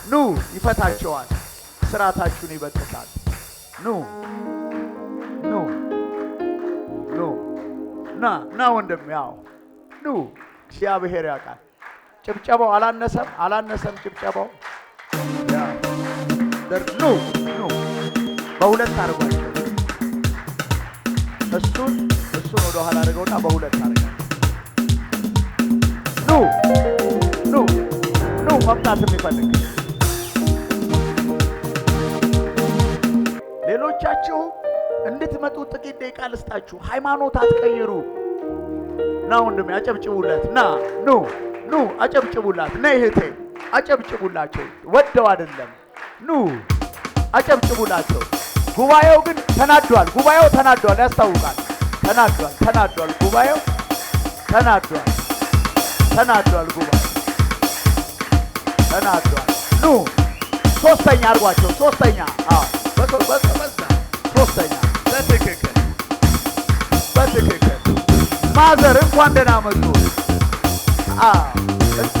ኑ፣ ይፈታቸዋል፣ ስራታችሁን ይበጥሳል። ኑ ኑ ኑ። ና ና ወንድም፣ ያው ኑ። እግዚአብሔር ያውቃል። ጭብጨባው አላነሰም፣ አላነሰም ጭብጨባው። ኑ ኑ፣ በሁለት አድርጓቸው። እሱን ወደ ኋላ አድርገውና በሁለት አድርጋቸው። ኑ ኑ ኑ፣ መምጣት የሚፈልግ ሌሎቻችሁ እንድትመጡ ጥቂት ደቂቃ ልስጣችሁ። ሃይማኖት አትቀይሩ። ና ወንድሜ አጨብጭቡለት። ና ኑ ኑ፣ አጨብጭቡላት። ነይ እህቴ አጨብጭቡላቸው። ወደው አይደለም፣ ኑ አጨብጭቡላቸው። ጉባኤው ግን ተናዷል። ጉባኤው ተናዷል፣ ያስታውቃል። ተናዷል፣ ተናዷል። ጉባኤው ተናዷል፣ ተናዷል። ጉባኤው ተናዷል። ኑ ሶስተኛ አድርጓቸው። ሶስተኛ ሶስተኛ። በትክክል በትክክል። ማዘር እንኳን ደህና መጡ።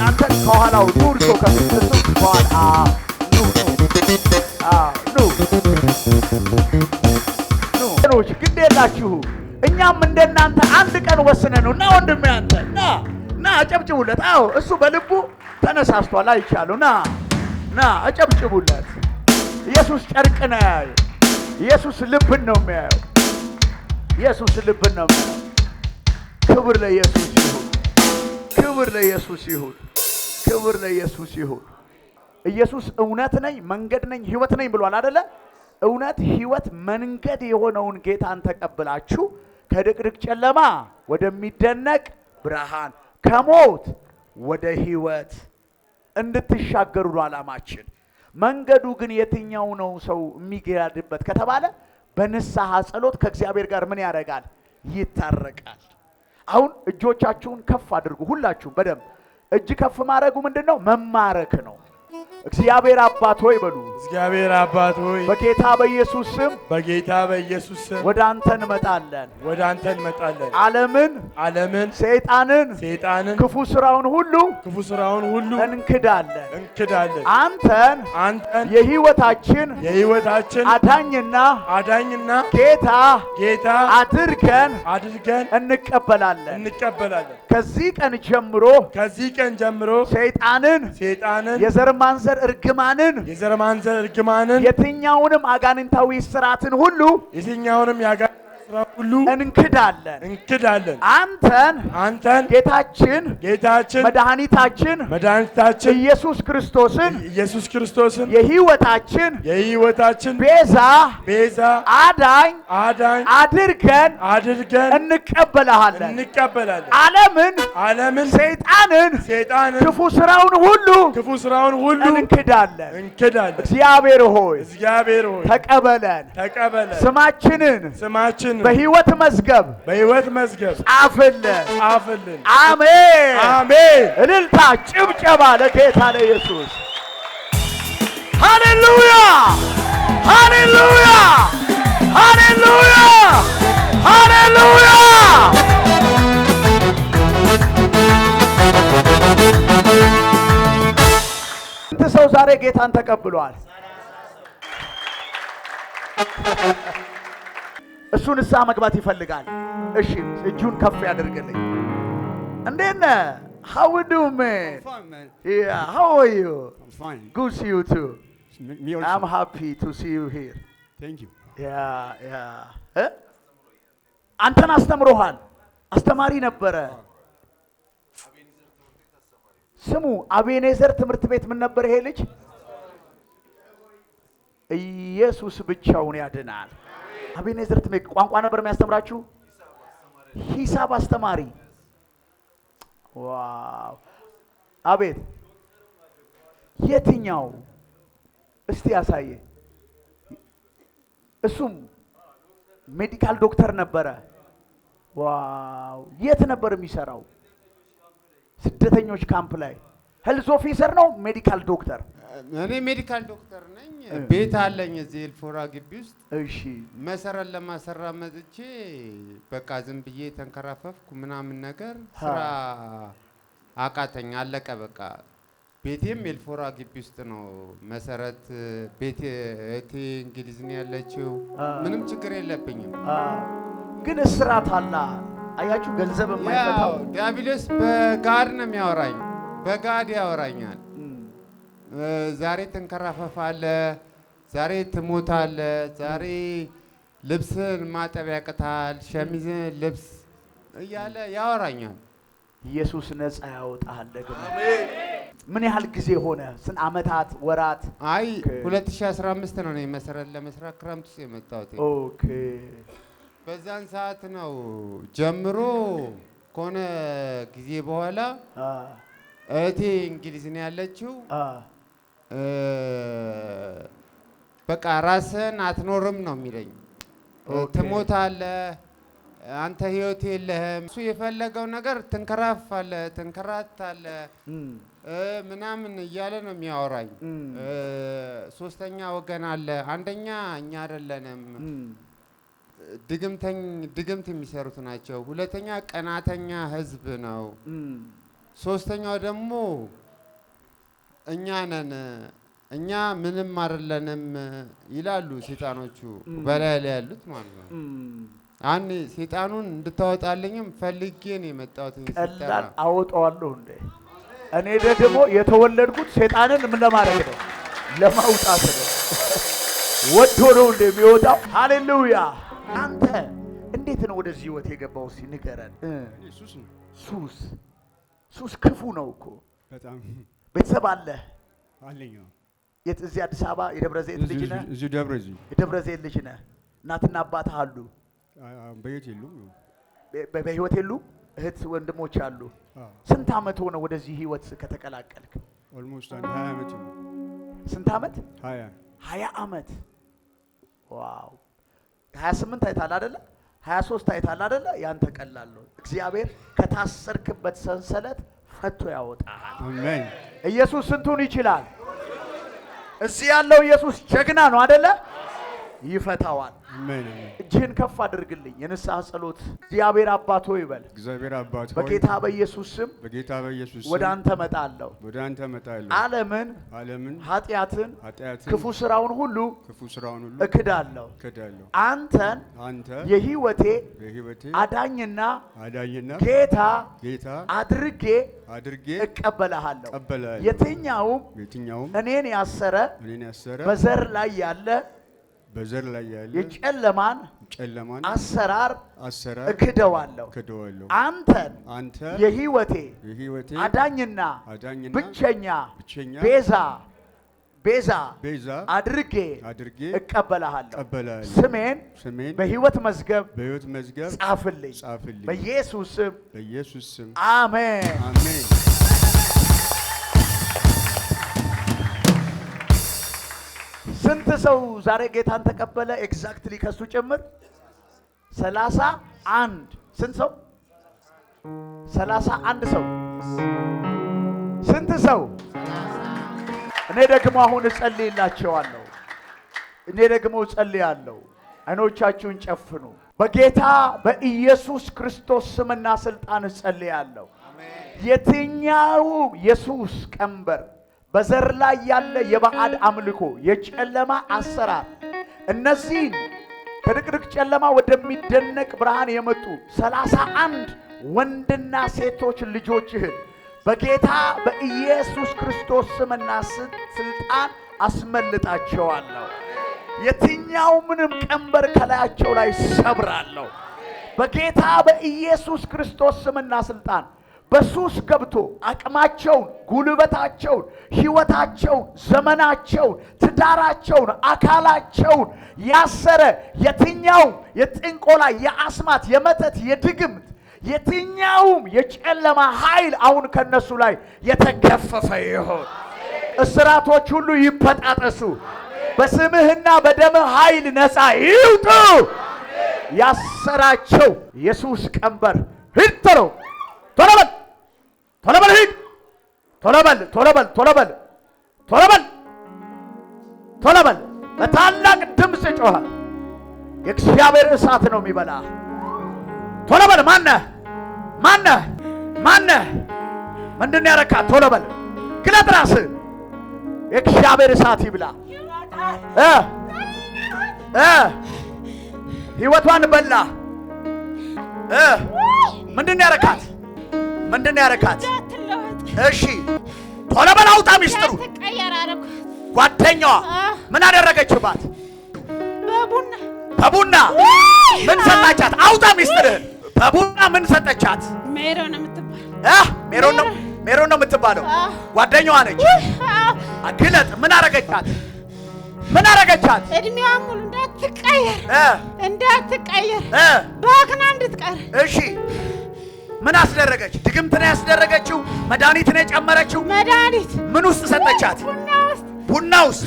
አንተን ከኋላው ኑርቶ ከፊት ከኋላ ኑ ኑ ኑ ኑ። ግድ የላችሁ። እኛም እንደናንተ አንድ ቀን ወስነ ነው። ና ወንድሜ አንተ ና አጨብጭቡለት። አዎ እሱ በልቡ ተነሳስቷል፣ አይቻለሁ። ና አጨብጭቡለት። ኢየሱስ ጨርቅ ነው ያየው። ኢየሱስ ልብን ነው የሚያየው። ኢየሱስ ልብን ነው የሚያየው። ክብር ለኢየሱስ ይሁን። ክብር ለኢየሱስ ይሁን። ክብር ለኢየሱስ ይሁን። ኢየሱስ እውነት ነኝ፣ መንገድ ነኝ፣ ህይወት ነኝ ብሏል አይደለ? እውነት፣ ህይወት፣ መንገድ የሆነውን ጌታን ተቀብላችሁ ከድቅድቅ ጨለማ ወደሚደነቅ ብርሃን፣ ከሞት ወደ ህይወት እንድትሻገሩ ነው ዓላማችን። መንገዱ ግን የትኛው ነው ሰው የሚገድበት ከተባለ በንስሐ ጸሎት ከእግዚአብሔር ጋር ምን ያደርጋል? ይታረቃል። አሁን እጆቻችሁን ከፍ አድርጉ። ሁላችሁም በደንብ እጅ ከፍ ማድረጉ ምንድነው? መማረክ ነው። እግዚአብሔር አባት ሆይ በሉ። እግዚአብሔር አባት ሆይ በጌታ በኢየሱስ ስም ወደ አንተ እንመጣለን። ዓለምን ሰይጣንን ክፉ ስራውን ሁሉ እንክዳለን። አንተን የህይወታችን አዳኝና ጌታ አድርገን እንቀበላለን። ከዚህ ቀን ጀምሮ ሰይጣንን የዘር ማንዘር እርግማንን የትኛውንም አጋንንታዊ ስራትን ሁሉ እንክዳለን። አንተን ጌታችን መድኃኒታችን ኢየሱስ ክርስቶስን የህይወታችን ቤዛ አዳኝ አድርገን እንቀበልሃለን። ዓለምን ሰይጣንን ክፉ ስራውን ሁሉ እንክዳለን። እግዚአብሔር ሆይ ተቀበለን። ስማችንን በህይወት መዝገብ ጻፍልን። አሜን። እልልታ ጭብጨባ ለጌታ ለኢየሱስ። ሃሌሉያ ሃሌሉያ ሃሌሉያ ሃሌሉያ። ስንት ሰው ዛሬ ጌታን ተቀብሏል? እሱ ንስሐ መግባት ይፈልጋል። እሺ እጁን ከፍ ያደርግልኝ። እንዴት ነህ? How you doing, man? Fine, man. Yeah, how are you? I'm fine. Good to see you too. Me also. I'm happy to see you here. አንተን አስተምሮሃል። አስተማሪ ነበረ። ስሙ አቤኔዘር ትምህርት ቤት ምን ነበር ይሄ ልጅ? ኢየሱስ ብቻውን ያድናል። አቤኔዘር ትምህርት ቋንቋ ነበር የሚያስተምራችሁ? ሂሳብ አስተማሪ። ዋው! አቤት! የትኛው? እስቲ ያሳየ። እሱም ሜዲካል ዶክተር ነበረ። ዋው! የት ነበር የሚሰራው? ስደተኞች ካምፕ ላይ ሄልዝ ኦፊሰር ነው? ሜዲካል ዶክተር? እኔ ሜዲካል ዶክተር ነኝ። ቤት አለኝ እዚህ ኤልፎራ ግቢ ውስጥ። እሺ። መሰረት ለማሰራ መጥቼ በቃ ዝም ብዬ ተንከራፈፍኩ ምናምን ነገር ስራ አቃተኝ፣ አለቀ በቃ። ቤቴም ኤልፎራ ግቢ ውስጥ ነው። መሰረት ቤቴ እህቴ እንግሊዝ ነው ያለችው። ምንም ችግር የለብኝም። ግን እስራት አለ። አያችሁ ገንዘብ የማይፈታው ዲያብሎስ በጋድ ነው የሚያወራኝ፣ በጋድ ያወራኛል። ዛሬ ትንከራፈፋለህ፣ ዛሬ ትሞታለህ፣ ዛሬ ልብስን ማጠብ ያቅታል፣ ሸሚዝን ልብስ እያለ ያወራኛል። ኢየሱስ ነፃ ያወጣል። ደግሞ ምን ያህል ጊዜ ሆነ? ስንት አመታት ወራት? አይ 2015 ነው እኔ መሰረት ለመስራት ክረምት ውስጥ የመጣሁት። ኦኬ። በዛን ሰዓት ነው ጀምሮ ከሆነ ጊዜ በኋላ እህቴ እንግሊዝ ነው ያለችው። በቃ ራስን አትኖርም ነው የሚለኝ። ትሞታለህ፣ አንተ ህይወት የለህም። እሱ የፈለገው ነገር ትንከራፋለህ፣ ትንከራታለህ ምናምን እያለ ነው የሚያወራኝ። ሶስተኛ ወገን አለ። አንደኛ እኛ አይደለንም፣ ድግምት የሚሰሩት ናቸው። ሁለተኛ ቀናተኛ ህዝብ ነው። ሶስተኛው ደግሞ እኛ ነን፣ እኛ ምንም አይደለንም ይላሉ ሴጣኖቹ፣ በላይ ላይ ያሉት ማለት ነው። አን ሴጣኑን እንድታወጣልኝም ፈልጌ ነው የመጣሁት። ቀላል አወጣዋለሁ እንዴ? እኔ ደግሞ የተወለድኩት ሴጣንን ምን ለማድረግ ነው? ለማውጣት ነው። ወዶ ነው እንደሚወጣው። ሃሌሉያ! አንተ እንዴት ነው ወደዚህ ህይወት የገባው? እስኪ ንገረን። ሱስ ክፉ ነው እኮ በጣም። ቤተሰብ አለ አለኝ። የት? እዚህ አዲስ አበባ የደብረ ዘይት ልጅ ነህ? እዚህ ደብረ ዘይት የደብረ ዘይት ልጅ ነህ? እናትና አባትህ አሉ? በህይወት የሉም። በህይወት የሉ? እህት ወንድሞች አሉ? ስንት አመት ሆነ ወደዚህ ህይወት ከተቀላቀልክ? ኦልሞስት 20 አመት ነው። ስንት አመት? 20 አመት። ዋው! 28 አይታል አይደለ? 23 አይታል አይደለ? ያንተ ቀላል ነው። እግዚአብሔር ከታሰርክበት ሰንሰለት ፈቶ ያወጣል። አሜን። ኢየሱስ ስንቱን ይችላል? እዚህ ያለው ኢየሱስ ጀግና ነው አይደለ? ይፈታዋል። አሜን። እጅህን ከፍ አድርግልኝ። የንስሐ ጸሎት። እግዚአብሔር አባቶ ይበል። እግዚአብሔር አባቶ በጌታ በኢየሱስ ስም ወደ አንተ መጣለሁ። ዓለምን፣ ኃጢአትን፣ ክፉ ስራውን ሁሉ እክዳለሁ። አንተን የህይወቴ አዳኝና ጌታ አድርጌ እቀበልሃለሁ። የትኛውም እኔን ያሰረ በዘር ላይ ያለ የጨለማን አሰራር እክደዋለሁ። አንተን የህይወቴ አዳኝና ብቸኛ ቤዛ አድርጌ እቀበልሃለሁ። ስሜን በህይወት መዝገብ ጻፍልኝ። በኢየሱስ ስም አሜን። ስንት ሰው ዛሬ ጌታን ተቀበለ? ኤግዛክትሊ ከሱ ጭምር 31። ስንት ሰው? 31 ሰው። ስንት ሰው? እኔ ደግሞ አሁን እጸልይላቸዋለሁ። አይኖቻችሁን ጨፍኑ። በጌታ በኢየሱስ ክርስቶስ ስምና ስልጣን እጸልያለሁ። የትኛው የሱስ ቀንበር፣ በዘር ላይ ያለ የባዕድ አምልኮ፣ የጨለማ አሰራር፣ እነዚህን ከድቅድቅ ጨለማ ወደሚደነቅ ብርሃን የመጡ 31 ወንድና ሴቶች ልጆችህን በጌታ በኢየሱስ ክርስቶስ ስምና ስልጣን አስመልጣቸዋለሁ። የትኛውንም ቀንበር ከላያቸው ላይ ሰብራለሁ በጌታ በኢየሱስ ክርስቶስ ስምና ስልጣን። በሱስ ገብቶ አቅማቸውን፣ ጉልበታቸውን፣ ሕይወታቸውን፣ ዘመናቸውን፣ ትዳራቸውን፣ አካላቸውን ያሰረ የትኛውም የጥንቆላ፣ የአስማት፣ የመተት፣ የድግምት የትኛውም የጨለማ ኃይል አሁን ከነሱ ላይ የተገፈፈ ይሁን። እስራቶች ሁሉ ይበጣጠሱ። በስምህና በደምህ ኃይል ነፃ ይውጡ። ያሰራቸው ኢየሱስ ቀንበር ሂድ፣ ቶሎ ቶሎ በል፣ ቶሎ በል፣ ሂድ፣ ቶሎ በል፣ ቶሎ በል፣ ቶሎ በል፣ ቶሎ በል፣ ቶሎ በል። በታላቅ ድምፅ ጮኸ። የእግዚአብሔር እሳት ነው የሚበላ። ቶሎ በል። ማነህ? ማነህ? ማነህ? ምንድን ያረካት? ቶሎ በል፣ ግለጥ ራስህ። የእግዚአብሔር እሳት ይብላ። ህይወቷን በላ። ምንድን ያረካት? ምንድን ያረካት? እሺ ቶሎ በል፣ አውጣ ሚስጥሩ። ጓደኛዋ ምን አደረገችባት? በቡና ምን ሰጣቻት? አውጣ ሚስጥርህን። በቡና ምን ሰጠቻት? ሜሮን ነው የምትባለው ጓደኛዋ ነች። ግለጥ። ምን አረገቻት? ምን አረገቻት? እድሜዋ ሙሉ እንዳትቀየር በአክና እንድትቀር። እሺ ምን አስደረገች? ድግምት ነው ያስደረገችው? መድኃኒት ነው የጨመረችው? መድኃኒት ምን ውስጥ ሰጠቻት? ቡና ውስጥ።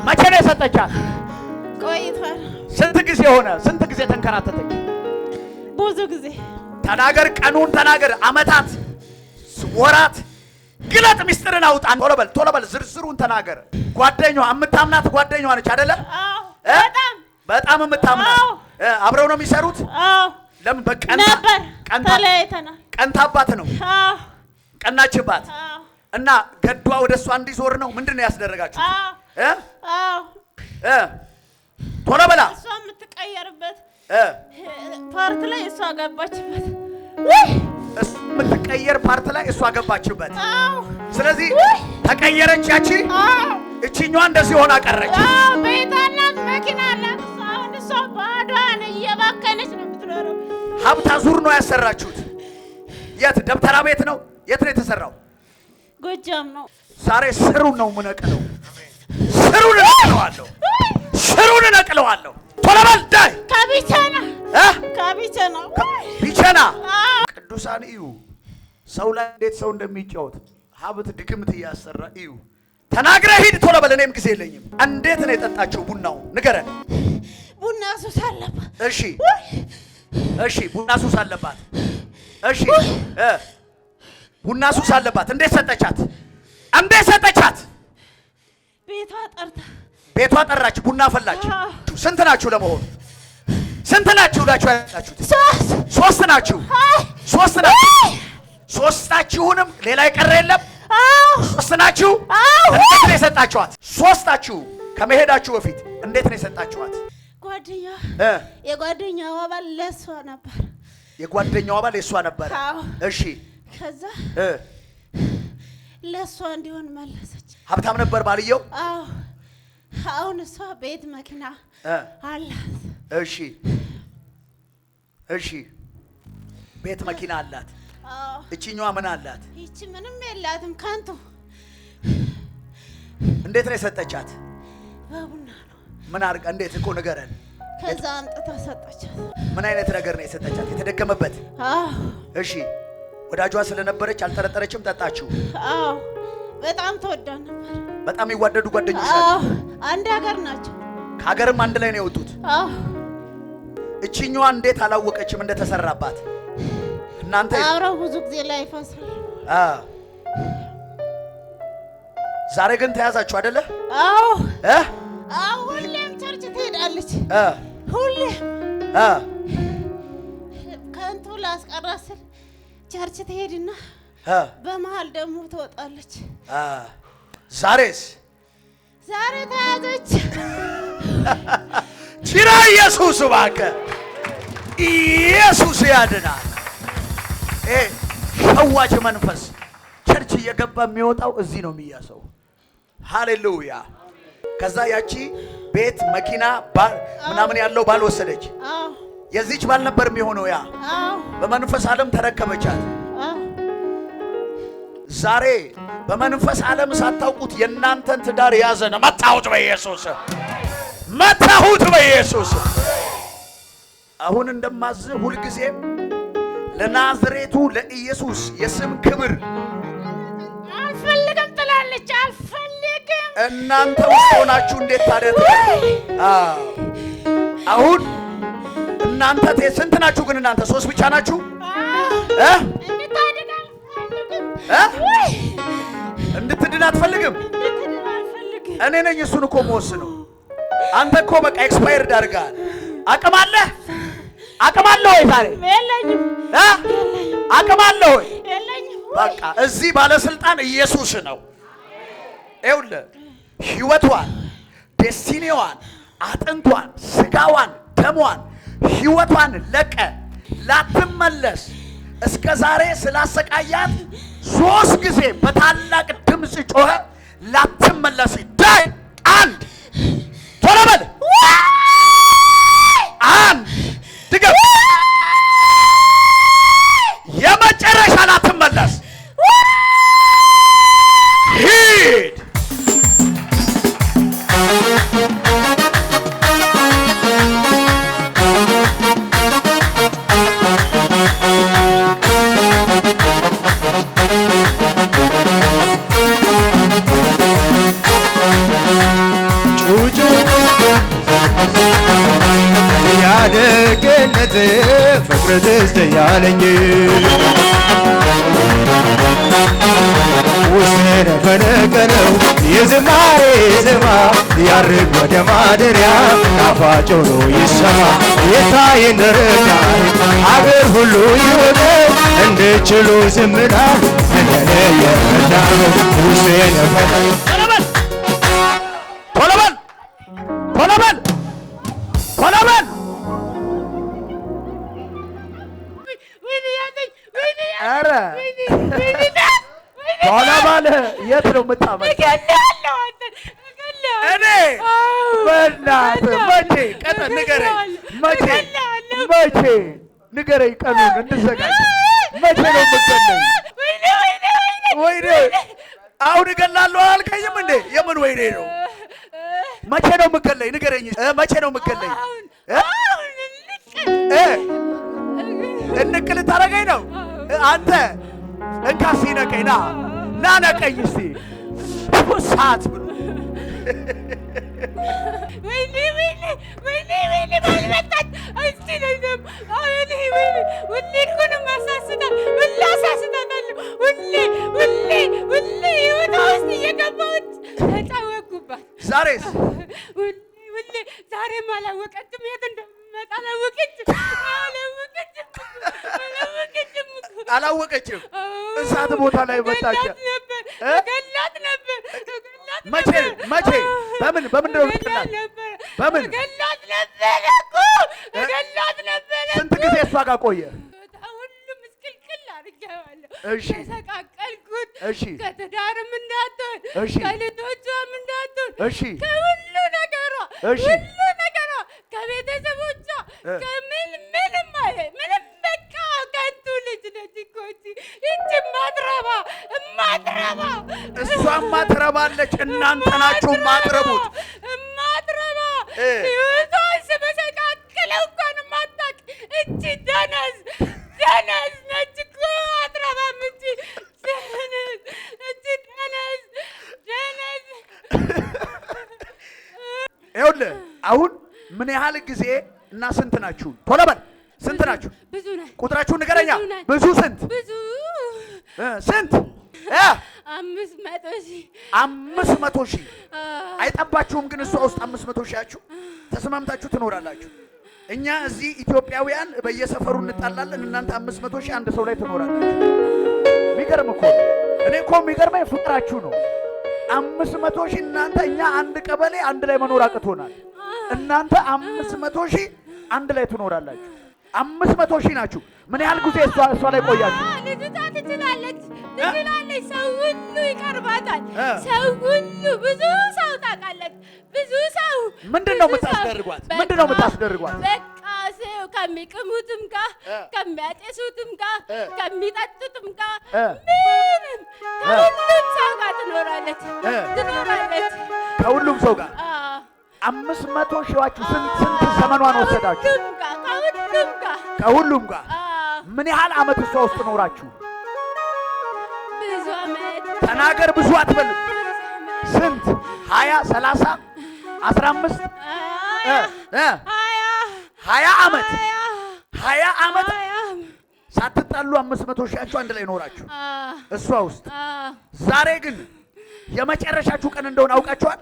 መቼ ነው የሰጠቻት? ቆይቷል። ስንት ጊዜ ሆነ? ስንት ጊዜ ተንከራተተች? ብዙ ጊዜ። ተናገር፣ ቀኑን ተናገር፣ አመታት፣ ወራት። ግለጥ፣ ሚስጥርን አውጣ። ቶሎ በል፣ ዝርዝሩን ተናገር። ጓደኛዋ የምታምናት ጓደኛዋ ነች አይደለ? በጣም የምታምናት። አብረው ነው የሚሰሩት? ለምን? ተለያይተናል። ቀንታባት ነው። ቀናችባት እና ገዷ ወደ እሷ እንዲዞር ነው። ምንድን ነው ያስደረጋችሁት? ቶሎ በላ። እሷ የምትቀየርበት ፓርት ላይ እሷ ገባችበት። የምትቀየር ፓርት ላይ እሷ ገባችበት። ስለዚህ ተቀየረች ያቺ። እቺኛዋ እንደዚህ ሆና ቀረች። ቤት አላት፣ መኪና አላት። አሁን እሷ ባዷን እየባከነች ነው የምትኖረው። ሀብታ ዙር ነው ያሰራችሁት። የት? ደብተራ ቤት ነው። የት ነው የተሰራው? ጎጃም ነው። ዛሬ ስሩን ነው የምነቅለው። ስሩን እነቅለዋለሁ። ስሩን እነቅለዋለሁ። ቶሎ በል ዳይ። ከቢቸና ቢቸና ቅዱሳን እዩ። ሰው ላይ እንዴት ሰው እንደሚጫወት ሀብት ድግምት እያሰራ እዩ። ተናግረህ ሂድ። ቶሎ በል፣ እኔም ጊዜ የለኝም። እንዴት ነው የጠጣችው ቡናው? ንገረን። ቡና ሱስ አለባት። እሺ ቡና ሱስ አለባት። እሺ ቡና ሱስ አለባት። እንዴት ሰጠቻት? ቤቷ ጠራች፣ ቡና ፈላች። ስንት ናችሁ ለመሆኑ? ስንት ናችሁ ያላችሁት? ሶስት ናችሁ። ሶስታችሁንም ሌላ የቀረ የለም? ሶስት ናችሁ። እንዴት ነው የሰጣችኋት? ሶስታችሁ ከመሄዳችሁ በፊት እንዴት ነው የሰጣችኋት? የጓደኛዋ ባል ለሷ ነበር። የጓደኛዋ ባል የሷ ነበር። እሺ ከዛ ለሷ እንዲሆን መለሰች። ሀብታም ነበር ባልየው? አሁን እሷ ቤት መኪና አላት። እሺ ቤት መኪና አላት። እቺኛዋ ምን አላት? ይቺ ምንም የላትም፣ ከንቱ። እንዴት ነው የሰጠቻት? በቡና ነው። ምን አርጋ? እንዴት እኮ ንገረን። ከዛ አምጥታ ሰጠቻት። ምን አይነት ነገር ነው የሰጠቻት? የተደገመበት? እሺ ወዳጇ ስለነበረች አልጠረጠረችም። ጠጣችሁ? በጣም ተወዳ ነበር። በጣም ይዋደዱ ጓደኞች ናቸው። አንድ ሀገር ናቸው። ከሀገርም አንድ ላይ ነው የወጡት። እቺኛዋ እንዴት አላወቀችም እንደተሰራባት? እናንተ አብረው ብዙ ጊዜ ላይ ፈሰል። ዛሬ ግን ተያዛችሁ አይደለ? ሁሌም ቸርች ትሄዳለች። ሁሌም ከንቱ ላስቀራት ስል ቸርች ትሄድና በመሃል ደግሞ ትወጣለች። ዛሬ ተያዘች። ቺራ ኢየሱስ እባክህ፣ ኢየሱስ ያድናል። ሸዋች መንፈስ ቸርች እየገባ የሚወጣው እዚህ ነው የሚያሰው። ሃሌሉያ። ከዛ ያቺ ቤት መኪና ባል ምናምን ያለው ባል ወሰደች። የዚች ባል ነበር የሚሆነው ያ በመንፈስ ዓለም ተረከበቻት። ዛሬ በመንፈስ ዓለም ሳታውቁት የእናንተን ትዳር ያዘ ነው። መታሁት በኢየሱስ መታሁት በኢየሱስ። አሁን እንደማዝህ ሁልጊዜም ለናዝሬቱ ለኢየሱስ የስም ክብር አልፈልግም ትላለች። አልፈልግም እናንተ ውስጥ ሆናችሁ እንዴት ታደርጉ? አሁን እናንተ ስንት ናችሁ? ግን እናንተ ሶስት ብቻ ናችሁ? እንድትድን አትፈልግም? እኔ ነኝ እሱን እኮ የምወስነው። አንተ እኮ በቃ ኤክስፓየርድ አድርገሃል። አቅም አለህ? አቅም አለህ ወይ? ዛሬ የለኝም። አቅም አለህ ወይ? የለኝም። በቃ እዚህ ባለስልጣን ኢየሱስ ነው። ይኸውልህ ህይወቷን፣ ዴስቲኒዋን፣ አጥንቷን፣ ስጋዋን፣ ደሟን፣ ህይወቷን ለቀ ላትመለስ እስከ ዛሬ ስላሰቃያት 3 ጊዜ በታላቅ ድምፅ ጮኸ። ላትመለስ ዳይ አንድ ቶሎ በል አንድ ድገም የመጨረሻ ላትመለስ ሂድ። ያደገነት ፍቅር ደስ ያለኝ ውስጤን ፈነቀለው የዝማሬ ዜማ ያርግ ወደ ማደሪያ ጣፋጭ ሆኖ ይሰማ የታየን ረዳይ አገር ሁሉ ይወቅ እንድችሉ ዝምና እንደኔ የረዳው ውስጤን ፈነቀለው ቶሎ በል ቶሎ በል ቶሎ በል ኧረ ቶሎ በል። የት ነው የምታመጣው? እኔ በእናትህ መቼ ቀጠን ንገረኝ። መቼ ንገረኝ ቀኑን እንድዘጋጅ። መቼ ነው የምትገለኝ? ወይኔ አሁን እገላለሁ አልከኝም እንዴ? የምን ወይኔ ነው? መቼ ነው የምትገለኝ? ንገረኝ። መቼ ነው የምትገለኝ? እንቅ ልታረገኝ ነው አንተ? እንካ ሲነቀኝ ና ነቀኝ እስቲ ሳት ብሎ ወይኔ ባልመጣች እስቲ ነይም አሁን ሁሌ እኮ ነው የማሳስታት። ሁሌ አሳስታታለሁ። ሁሌ ህይወቷ ውስጥ እየገባሁት ተጫወኩባት። ዛሬስ ሁሌ ዛሬም አላወቀችም። የት እንደምመጣ አላወቀችም። እሳት ቦታ ላይ መጣች። ገላት ነበር። መቼ በምን ነው ልትገላት? በምን ገላት ነበር እኮ ገላት ነበር። ስንት ጊዜ እሷ ጋር ቆየ? ሁሉም ምስቅልቅል አድርጌዋለሁ። እሺ ተሰቃቀልኩት። እሺ ከትዳርም እንዳትሆን፣ እሺ ከልጆቿም እንዳትሆን፣ እሺ ከሁሉ ነገሯ እሺ ከቤተሰቦቿ ምንም በቃ ከንቱ ልጅ ነች እኮ ይህች ማትረባ እሷም ማትረባለች። እናንተ ናችሁ ማትረቡት። ማትረባ ህይወቷን ስመሰቃቅለው እንኳን ማታቅ እቺ ደነዝ ነች እኮ አትረባም። እቺ ደነዝ ይኸውልህ አሁን ምን ያህል ጊዜ እና ስንት ናችሁ? ቶሎ በል ስንት ናችሁ? ብዙ ነን። ቁጥራችሁን ንገረኛ። ብዙ ስንት? ስንት? 500,000 አይጠባችሁም? ግን እሷ ውስጥ 500,000 ተስማምታችሁ ትኖራላችሁ። እኛ እዚህ ኢትዮጵያውያን በየሰፈሩ እንጣላለን። እናንተ 500,000 አንድ ሰው ላይ ትኖራላችሁ። የሚገርም እኮ እኔ እኮ የሚገርመኝ ፍቅራችሁ ነው። 500,000 እናንተ፣ እኛ አንድ ቀበሌ አንድ ላይ መኖር አቅቶናል። እናንተ 500,000 አንድ ላይ ትኖራላችሁ። 500 ሺህ ናችሁ። ምን ያህል ጊዜ እሷ ላይ ቆያችሁ? ልጅቷ ትችላለች። ሰው ሁሉ ይቀርባታል። ሰው ሁሉ ብዙ ሰው ታውቃለች። ብዙ ሰው ምንድን ነው የምታስደርጓት? በቃ ሰው ከሚቅሙትም ጋር ከሚያጤሱትም ጋር ከሚጠጡትም ጋር ምንም ከሁሉም ሰው ጋር ትኖራለች። ከሁሉም ሰው ጋር 500 ሺዋችሁ ስንት ዘመኗን ወሰዳችሁ? ከሁሉም ጋር ምን ያህል ዓመት እሷ ውስጥ ኖራችሁ? ብዙ ዓመት። ተናገር። ብዙ አትበልም። ስንት? 20 30 15 20 ዓመት 20 ዓመት ሳትጣሉ 500 ሺያችሁ አንድ ላይ ኖራችሁ እሷ ውስጥ። ዛሬ ግን የመጨረሻችሁ ቀን እንደሆነ አውቃችኋል።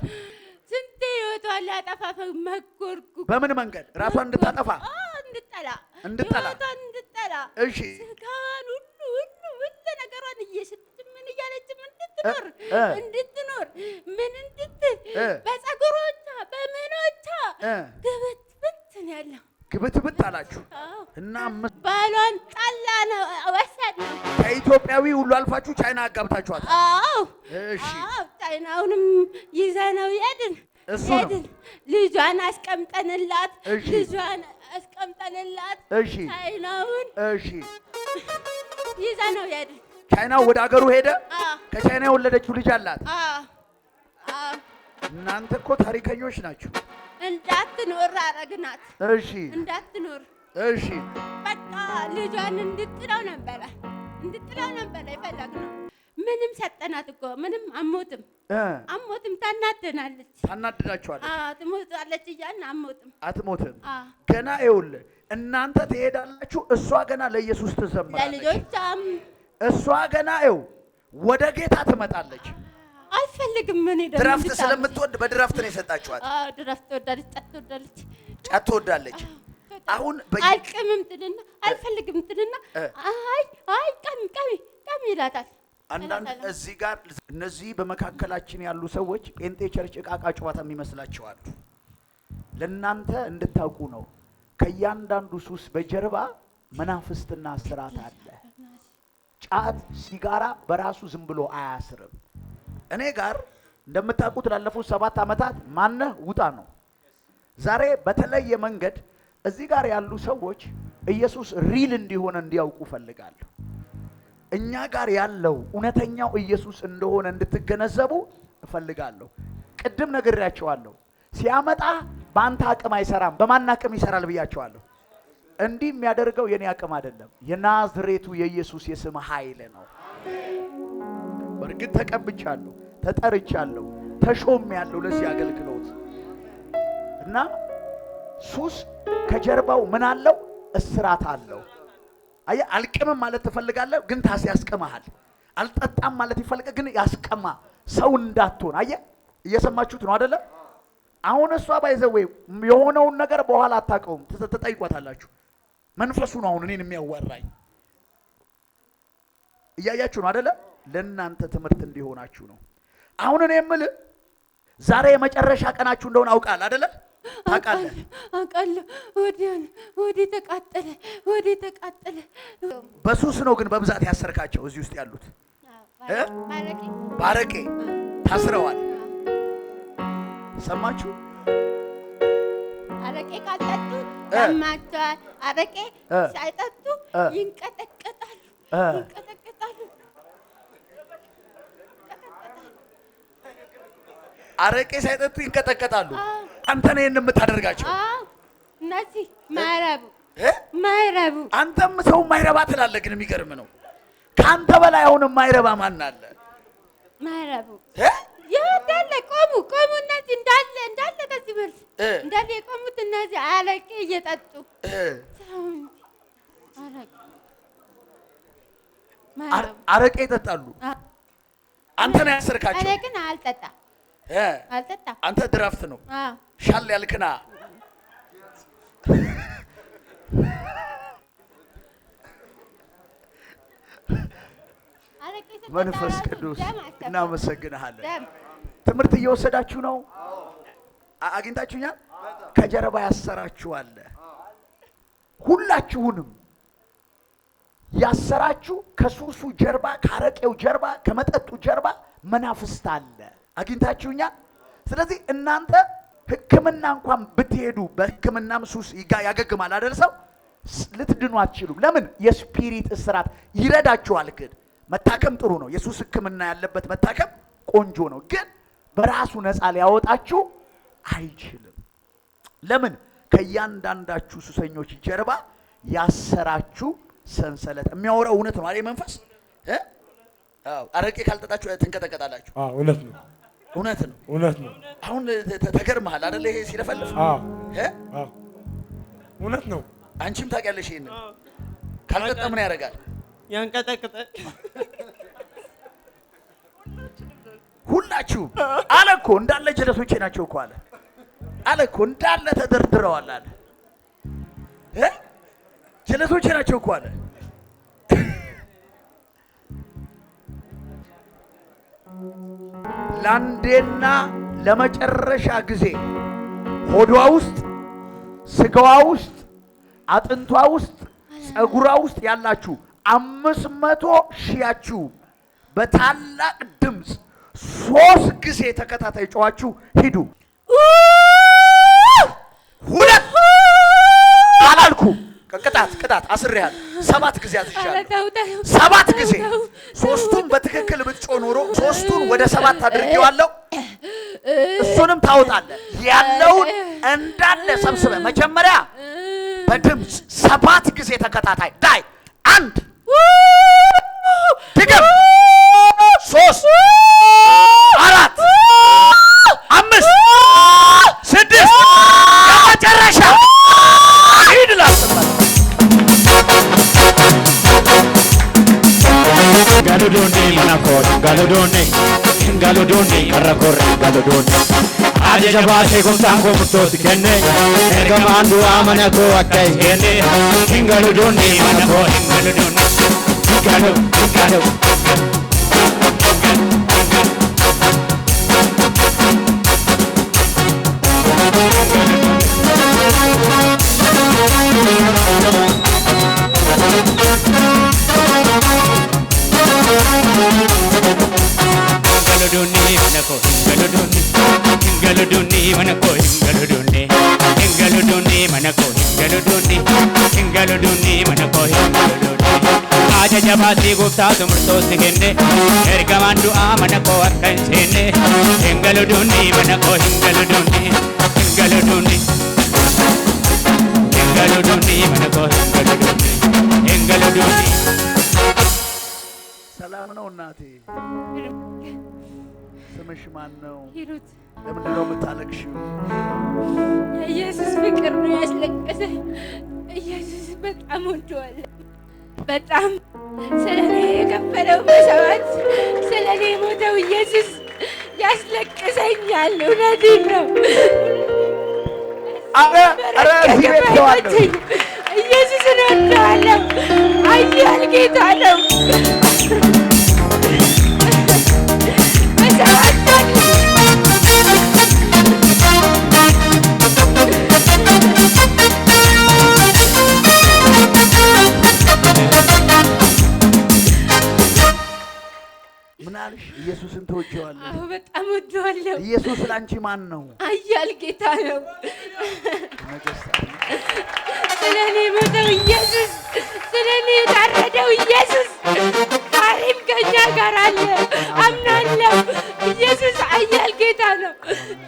ስንት ህይወቷን ላጠፋ መኮርኩ። በምን መንገድ? ራሷን እንድታጠፋ እንድጠላ። እሺ ስጋዋን ሁሉ ነገሯን ምን እያለችም እንድትኖር ምን እንድትል በፀጉሮቿ በምኖቿ ግብትብት ነው ያለው። ግብትብት አላችሁ እና ባሏን ጠላ ነው ወሰድ ነው። ከኢትዮጵያዊ ሁሉ አልፋችሁ ቻይና አጋብታችኋት? እሺ ቻይናውንም ይዘነው ሄድን። ልጇን አስቀምጠንላት ቻይናውን ይዘነው ሄድን። ቻይናው ወደ አገሩ ሄደ። ከቻይና የወለደችው ልጅ አላት። እናንተ እኮ ታሪከኞች ናችሁ። እንዳትኖር አረግናት። እንዳትኖር። በቃ ልጇን እንድጥለው ነበረ የፈለግነው። ምንም ሰጠናት እኮ ምንም አሞትም ታናድናለች። ታናድዳችኋለች። ትሞታለች እያልን አትሞትም። ገና ይኸውልህ እናንተ ትሄዳላችሁ፣ እሷ ገና ለኢየሱስ ትዘምራለች። ለልጆቿም እሷ ገና ይኸው ወደ ጌታ ትመጣለች። አልፈልግም። ምን ድራፍት ስለምትወድ በድራፍት ነው የሰጣችኋት። ድራፍት ትወዳለች፣ ጫት ትወዳለች። አሁን አልቅምም ትልና አልፈልግም ትልና አይ ቀሚ ይላታል። አንዳንድ እዚህ ጋር እነዚህ በመካከላችን ያሉ ሰዎች ጴንጤ ቸርች ዕቃ ጨዋታ የሚመስላቸው አሉ። ለእናንተ እንድታውቁ ነው። ከእያንዳንዱ ሱስ በጀርባ መናፍስትና ስራት አለ። ጫት፣ ሲጋራ በራሱ ዝም ብሎ አያስርም። እኔ ጋር እንደምታውቁት ላለፉት 7 ዓመታት ማነህ ውጣ ነው። ዛሬ በተለየ መንገድ እዚህ ጋር ያሉ ሰዎች ኢየሱስ ሪል እንዲሆነ እንዲያውቁ ፈልጋለሁ። እኛ ጋር ያለው እውነተኛው ኢየሱስ እንደሆነ እንድትገነዘቡ እፈልጋለሁ። ቅድም ነግሬያቸዋለሁ። ሲያመጣ በአንተ አቅም አይሰራም፣ በማን አቅም ይሰራል ብያቸዋለሁ። እንዲህ የሚያደርገው የኔ አቅም አይደለም፣ የናዝሬቱ የኢየሱስ የስም ኃይል ነው። በእርግጥ ተቀብቻለሁ፣ ተጠርቻለሁ፣ ተሾሜያለሁ ለዚህ አገልግሎት እና ሱስ ከጀርባው ምን አለው? እስራት አለው። አየህ፣ አልቅምም ማለት ትፈልጋለህ፣ ግን ታስ ያስቀማሃል። አልጠጣም ማለት ይፈልጋል፣ ግን ያስቀማ ሰው እንዳትሆን። አየህ፣ እየሰማችሁት ነው አይደለ? አሁን እሷ ባይዘው የሆነውን ነገር በኋላ አታውቀውም፣ ትጠይቋታላችሁ። መንፈሱ ነው አሁን እኔን የሚያዋራኝ። እያያችሁ ነው አይደለ? ለእናንተ ትምህርት እንዲሆናችሁ ነው። አሁን እኔ የምልህ ዛሬ የመጨረሻ ቀናችሁ እንደሆነ አውቃለህ አይደለ? ታውቃለህ? አውቃለሁ። ወዲ ተቃጠለ። በሱስ ነው ግን በብዛት ያሰርካቸው እዚህ ውስጥ ያሉት ባረቄ ታስረዋል። ሰማችሁ? አረቄ ካልጠጡ ያማቸዋል። አረቄ ሳይጠጡ ይንቀጠቀጣሉ። አረቄ ሳይጠጡ ይንቀጠቀጣሉ። አንተ ነህ የምታደርጋቸው። እነዚህ ማይረቡ አንተም ሰው ማይረባ ትላለህ። ግን የሚገርም ነው። ከአንተ በላይ አሁን ማይረባ ማን አለ? ማይረቡ እንዳለ ቆሙ። እነዚህ እንዳለ ከዚህ መልስ እንዳለ የቆሙት እነዚህ አረቄ እየጠጡ አረቄ ይጠጣሉ። አንተ ነህ ያሰርካቸው። እኔ ግን አልጠጣም። አንተ ድራፍት ነው ሻል ያልክና መንፈስ ቅዱስ እናመሰግንሃለን። ትምህርት እየወሰዳችሁ ነው። አግኝታችሁኛል። ከጀርባ ያሰራችኋል። ሁላችሁንም ያሰራችሁ ከሱሱ ጀርባ፣ ካረቄው ጀርባ፣ ከመጠጡ ጀርባ መናፍስት አለ። አግኝታችሁኛል። ስለዚህ እናንተ ሕክምና እንኳን ብትሄዱ በሕክምናም ሱስ ያገግማል አይደል? ሰው ልትድኑ አትችሉም። ለምን? የስፒሪት እስራት ይረዳችኋል። ግን መታከም ጥሩ ነው። የሱስ ሕክምና ያለበት መታከም ቆንጆ ነው። ግን በራሱ ነፃ ሊያወጣችሁ አይችልም። ለምን? ከእያንዳንዳችሁ ሱሰኞች ጀርባ ያሰራችሁ ሰንሰለት። የሚያወራው እውነት ነው አይደል? መንፈስ አረቄ ካልጠጣችሁ ትንቀጠቀጣላችሁ። እውነት ነው። እውነት ነው። እውነት ነው። አሁን ተገርመሃል አይደል? ይሄ ሲለፈልፍ እውነት ነው። አንቺም ታውቂያለሽ። ይሄን ካልጠጣ ምን ያደርጋል? ያንቀጠቅጣል። ሁላችሁ አለ እኮ እንዳለ ጀለሶቼ ናቸው እኮ አለ እኮ እንዳለ ተደርድረዋል አለ ጀለሶቼ ናቸው እኮ አለ። ለአንዴና ለመጨረሻ ጊዜ ሆዷ ውስጥ፣ ስጋዋ ውስጥ፣ አጥንቷ ውስጥ፣ ጸጉሯ ውስጥ ያላችሁ 500 ሺያችሁ በታላቅ ድምፅ 3 ጊዜ ተከታታይ ጨዋችሁ ሂዱ። ሁለት አላልኩ ቅጣት አስሬያለሁ። 7 ጊዜ አትሻለሁ። 7 ጊዜ 3ቱን በትክክል ብትጮህ ኖሮ 3ቱን ወደ 7 አድርጌዋለሁ። እሱንም ታውጣለህ። ያለውን እንዳለ ሰብስበ መጀመሪያ በድምፅ 7 ጊዜ ተከታታይ ዳይ 1 ድገም 3 4 5 6 የመጨረሻ ሂድ ላስባል። Galudoni manakor, galudoni arrakor, galudoni. Aja baase kumtango mutot kenne, ergamandu amanako akai kenne. Galudoni manakor, galudoni. Aja baase kumtango mutot kenne, ergamandu amanako akai kenne. Galudoni manako, galudoni. Galudoni manako, galudoni. ሰላም ነው እናቴ? ስምሽ ማን ነው? ሂሩት። ለምንድን ነው የምታለቅሽው? የኢየሱስ ፍቅር ነው ያስለቀሰኝ። ኢየሱስ በጣም ወደዋለሁ። በጣም ስለኔ የከፈለው መስዋዕት፣ ስለኔ የሞተው ኢየሱስ ያስለቅሰኛል። እውነቴን ነው። ኧረ እዚህ ቤት ሰው አለ። ኢየሱስን ወደዋለሁ። ኃያል ጌታ ነው። ምን አልሽ? ኢየሱስን ትወጂዋለሽ? አዎ በጣም ወደዋለሁ። ኢየሱስ ላንቺ ማን ነው? ኃያል ጌታ ነው። ስለኔ የሞተው ኢየሱስ፣ ስለኔ የታረደው ኢየሱስ ዛሬም ከእኛ ጋር አለ። አምናለሁ። ኢየሱስ ኃያል ጌታ ነው።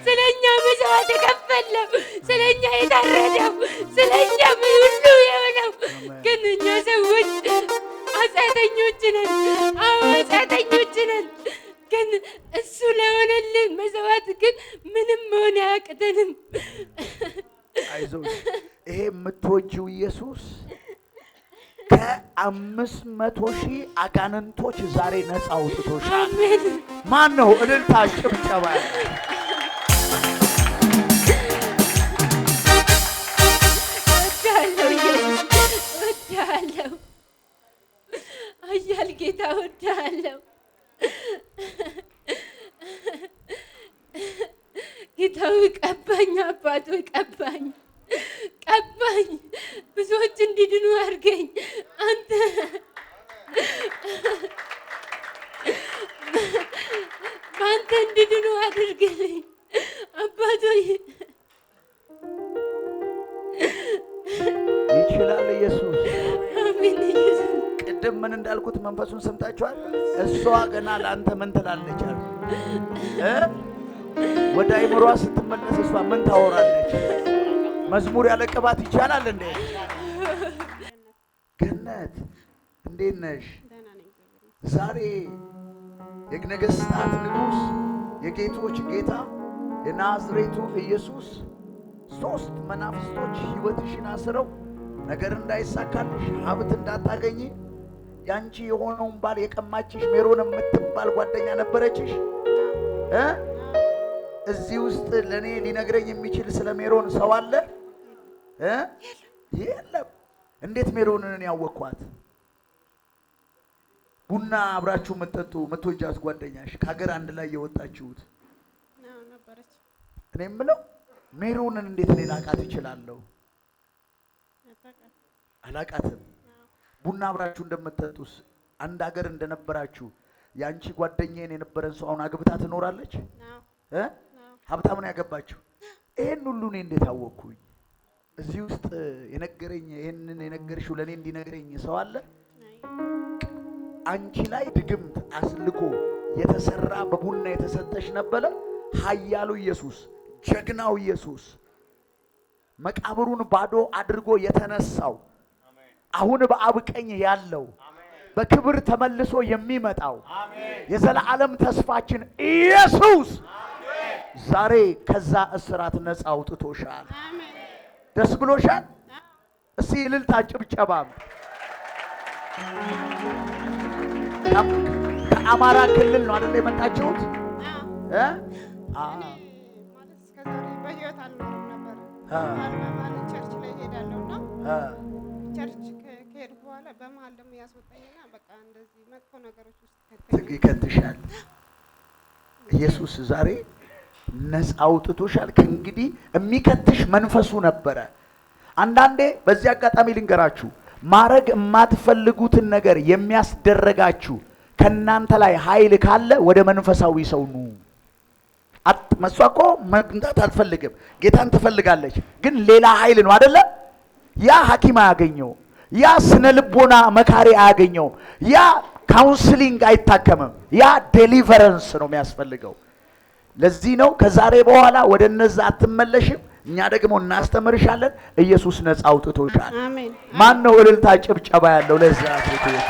ስለኛ መስዋዕት የከፈለው፣ ስለኛ የታረደው፣ ስለኛ ሁሉ የሆነው። ግን እኛ ሰዎች ኃጢአተኞች ነን። አዎ ኃጢአተኞች ነን። ግን እሱ ለሆነልን መስዋዕት ግን ምንም መሆን አያቅተንም። አይዞሽ፣ ይሄ የምትወጂው ኢየሱስ ከ500,000 አጋንንቶች ዛሬ ነፃ አውጥቶሻል። አሜን። ማን ነው? እልልታ ጭብጨባ። ወዳለሁ ኢየሱስ፣ ወዳለሁ ኃያል ጌታ፣ ወዳለሁ ጌታው። ቀባኝ አባቶ፣ ቀባኝ። ብዙዎችን እንዲድኑ አድርገኝ አንተ በአንተ እንዲድኑ አድርግልኝ አባቶ። ይችላል ኢየሱስ። አሜን ኢየሱስ። ቅድም ምን እንዳልኩት መንፈሱን ሰምታችኋል። እሷ ገና ለአንተ ምን ትላለች አሉ። ወደ አይምሯ ስትመለስ እሷ ምን ታወራለች? መዝሙር ያለ ቅባት ይቻላል እንዴ? ገነት እንዴት ነሽ? ዛሬ የነገሥታት ንጉሥ የጌቶች ጌታ የናዝሬቱ ኢየሱስ ሶስት መናፍስቶች ሕይወትሽን አስረው ነገር እንዳይሳካልሽ ሀብት እንዳታገኝ ያንቺ የሆነውን ባል የቀማችሽ ሜሮን የምትባል ጓደኛ ነበረችሽ። እዚህ ውስጥ ለኔ ሊነግረኝ የሚችል ስለ ሜሮን ሰው አለ? የለም። እንዴት ሜሮንን ያወቅኳት? ቡና አብራችሁ የምትጠጡ የምትወጃት ጓደኛሽ ከሀገር አንድ ላይ የወጣችሁት እኔ የምለው ሜሮንን እንዴት እኔ ላቃት እችላለሁ? አላቃትም። ቡና አብራችሁ እንደምትጠጡስ አንድ ሀገር እንደነበራችሁ ያንቺ ጓደኛዬን የነበረን ሰው አሁን አግብታ ትኖራለች? ሀብታም ነው ያገባችሁ። ይሄን ሁሉ እኔ እንዴት አወቅኩኝ? እዚህ ውስጥ የነገረኝ ይሄንን የነገርሽው ለኔ እንዲነግረኝ ሰው አለ? አንቺ ላይ ድግምት አስልኮ የተሰራ በቡና የተሰጠሽ ነበረ። ኃያሉ ኢየሱስ፣ ጀግናው ኢየሱስ፣ መቃብሩን ባዶ አድርጎ የተነሳው አሁን በአብ ቀኝ ያለው በክብር ተመልሶ የሚመጣው የዘላለም ተስፋችን ኢየሱስ ዛሬ ከዛ እስራት ነፃ አውጥቶሻል። ደስ ብሎሻል? እስቲ እልልታ ጭብጨባም። ከአማራ ክልል ነው አይደል የመጣችሁት? ማለት እስከዛሬ በህይወት አልኖርም ነበር። ቸርች ላይ ሄዳለሁና ቸርች ከሄድኩ በኋላ በመሀል ደግሞ ያስወጣኝና በቃ እንደዚህ መጥፎ ነገሮች ውስጥ ይከትሻል። ኢየሱስ ዛሬ ነፃ አውጥቶሻል። ከእንግዲህ የሚከትሽ መንፈሱ ነበረ። አንዳንዴ በዚህ አጋጣሚ ልንገራችሁ፣ ማረግ የማትፈልጉትን ነገር የሚያስደረጋችሁ ከናንተ ላይ ኃይል ካለ ወደ መንፈሳዊ ሰው ኑ። መሷ እኮ መምጣት አትፈልግም፣ ጌታን ትፈልጋለች፣ ግን ሌላ ኃይል ነው አይደለ? ያ ሐኪም አያገኘው፣ ያ ስነ ልቦና መካሪ አያገኘው፣ ያ ካውንስሊንግ አይታከምም፣ ያ ዴሊቨረንስ ነው የሚያስፈልገው። ለዚህ ነው ከዛሬ በኋላ ወደ እነዛ አትመለሽም። እኛ ደግሞ እናስተምርሻለን። ኢየሱስ ነፃ አውጥቶሻል። አሜን። ማን ነው እልልታ ጭብጨባ ያለው ለዚህ አትሌት?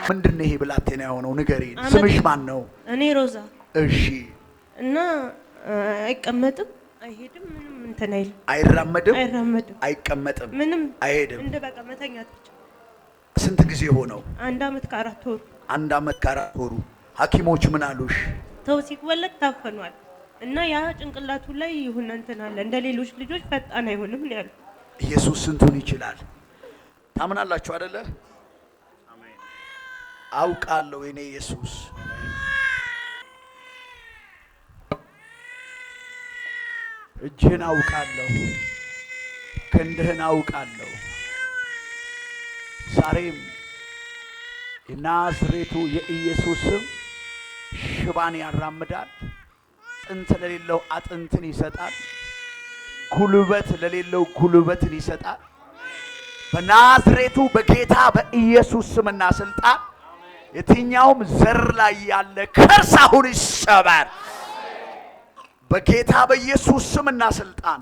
ምንድነው ይሄ ብላቴና የሆነው? ንገሪኝ። ስምሽ ማን ነው? እኔ ሮዛ። እሺ። እና አይቀመጥም፣ አይሄድም፣ ምንም እንትን አይልም። አይራመድም፣ አይቀመጥም፣ ምንም አይሄድም። እንደ በቃ መተኛት ብቻ። ስንት ጊዜ ሆነው? 1 ዓመት ከ4 ወሩ። 1 ዓመት ከ4 ወሩ። ሐኪሞች ምን አሉሽ? ተው ሲወለድ ታፈኗል እና ያ ጭንቅላቱ ላይ ይሁን እንትን አለ፣ እንደ ሌሎች ልጆች ፈጣን አይሆንም ነው ያሉት። ኢየሱስ ስንቱን ይችላል። ታምናላችሁ አይደለ? አሜን። አውቃለሁ እኔ ኢየሱስ እጅህን አውቃለሁ፣ ክንድህን አውቃለሁ። ዛሬም የናዝሬቱ የኢየሱስ ስም ሽባን ያራምዳል፣ አጥንት ለሌለው አጥንትን ይሰጣል፣ ጉልበት ለሌለው ጉልበትን ይሰጣል። በናዝሬቱ በጌታ በኢየሱስ ስምና ስልጣን የትኛውም ዘር ላይ ያለ ከርስ አሁን ይሰበር በጌታ በኢየሱስ ስምና ስልጣን።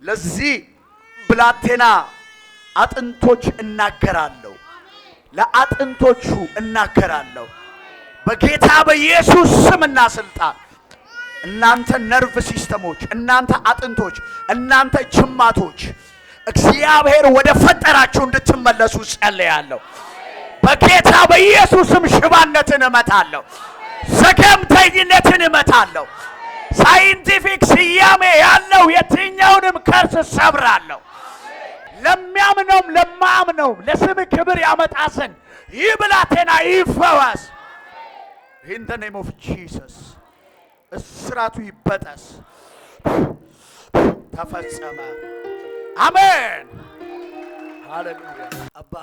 ለዚህ ብላቴና አጥንቶች እናገራለሁ፣ ለአጥንቶቹ እናገራለሁ በጌታ በኢየሱስ ስምና ስልጣን። እናንተ ነርቭ ሲስተሞች፣ እናንተ አጥንቶች፣ እናንተ ጅማቶች እግዚአብሔር ወደ ፈጠራችሁ እንድትመለሱ ጸልያለሁ። በጌታ በኢየሱስም ሽባነትን እመታለሁ፣ ዘገምተኝነትን እመታለሁ። ሳይንቲፊክ ስያሜ ያለው የትኛውንም ከርስ ሰብራለሁ። ለሚያምነውም ለማያምነውም ለስም ክብር ያመጣ ዘንድ ይህ ብላቴና ይፈወስ። In the name of Jesus እስራቱ ይበጠስ። ተፈጸመ። አሜን። ሃሌሉያ። አባ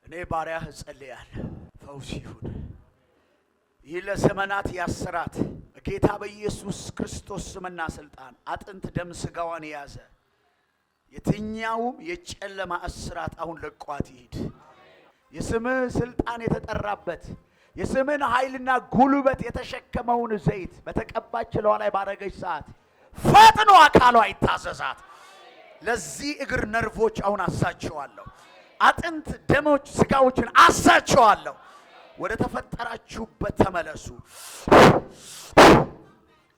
እኔ ባሪያህ እጸልያለሁ፣ ፈውስ ይሁን። ይህ ለዘመናት ያሰራት በጌታ በኢየሱስ ክርስቶስ ስምና ስልጣን አጥንት ደም ስጋዋን የያዘ የትኛውም የጨለማ እስራት አሁን ለቋት ይሂድ። የስምህ ስልጣን የተጠራበት የስምን ኃይልና ጉልበት የተሸከመውን ዘይት በተቀባች ለዋ ላይ ባረገች ሰዓት ፈጥኖ አካሏ ይታዘዛት። ለዚህ እግር ነርቮች አሁን አሳቸዋለሁ። አጥንት ደሞች ስጋዎችን አሳቸዋለሁ። ወደ ተፈጠራችሁበት ተመለሱ።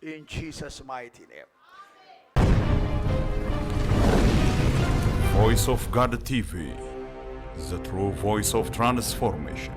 In Jesus mighty name. Voice of God TV, the true voice of transformation.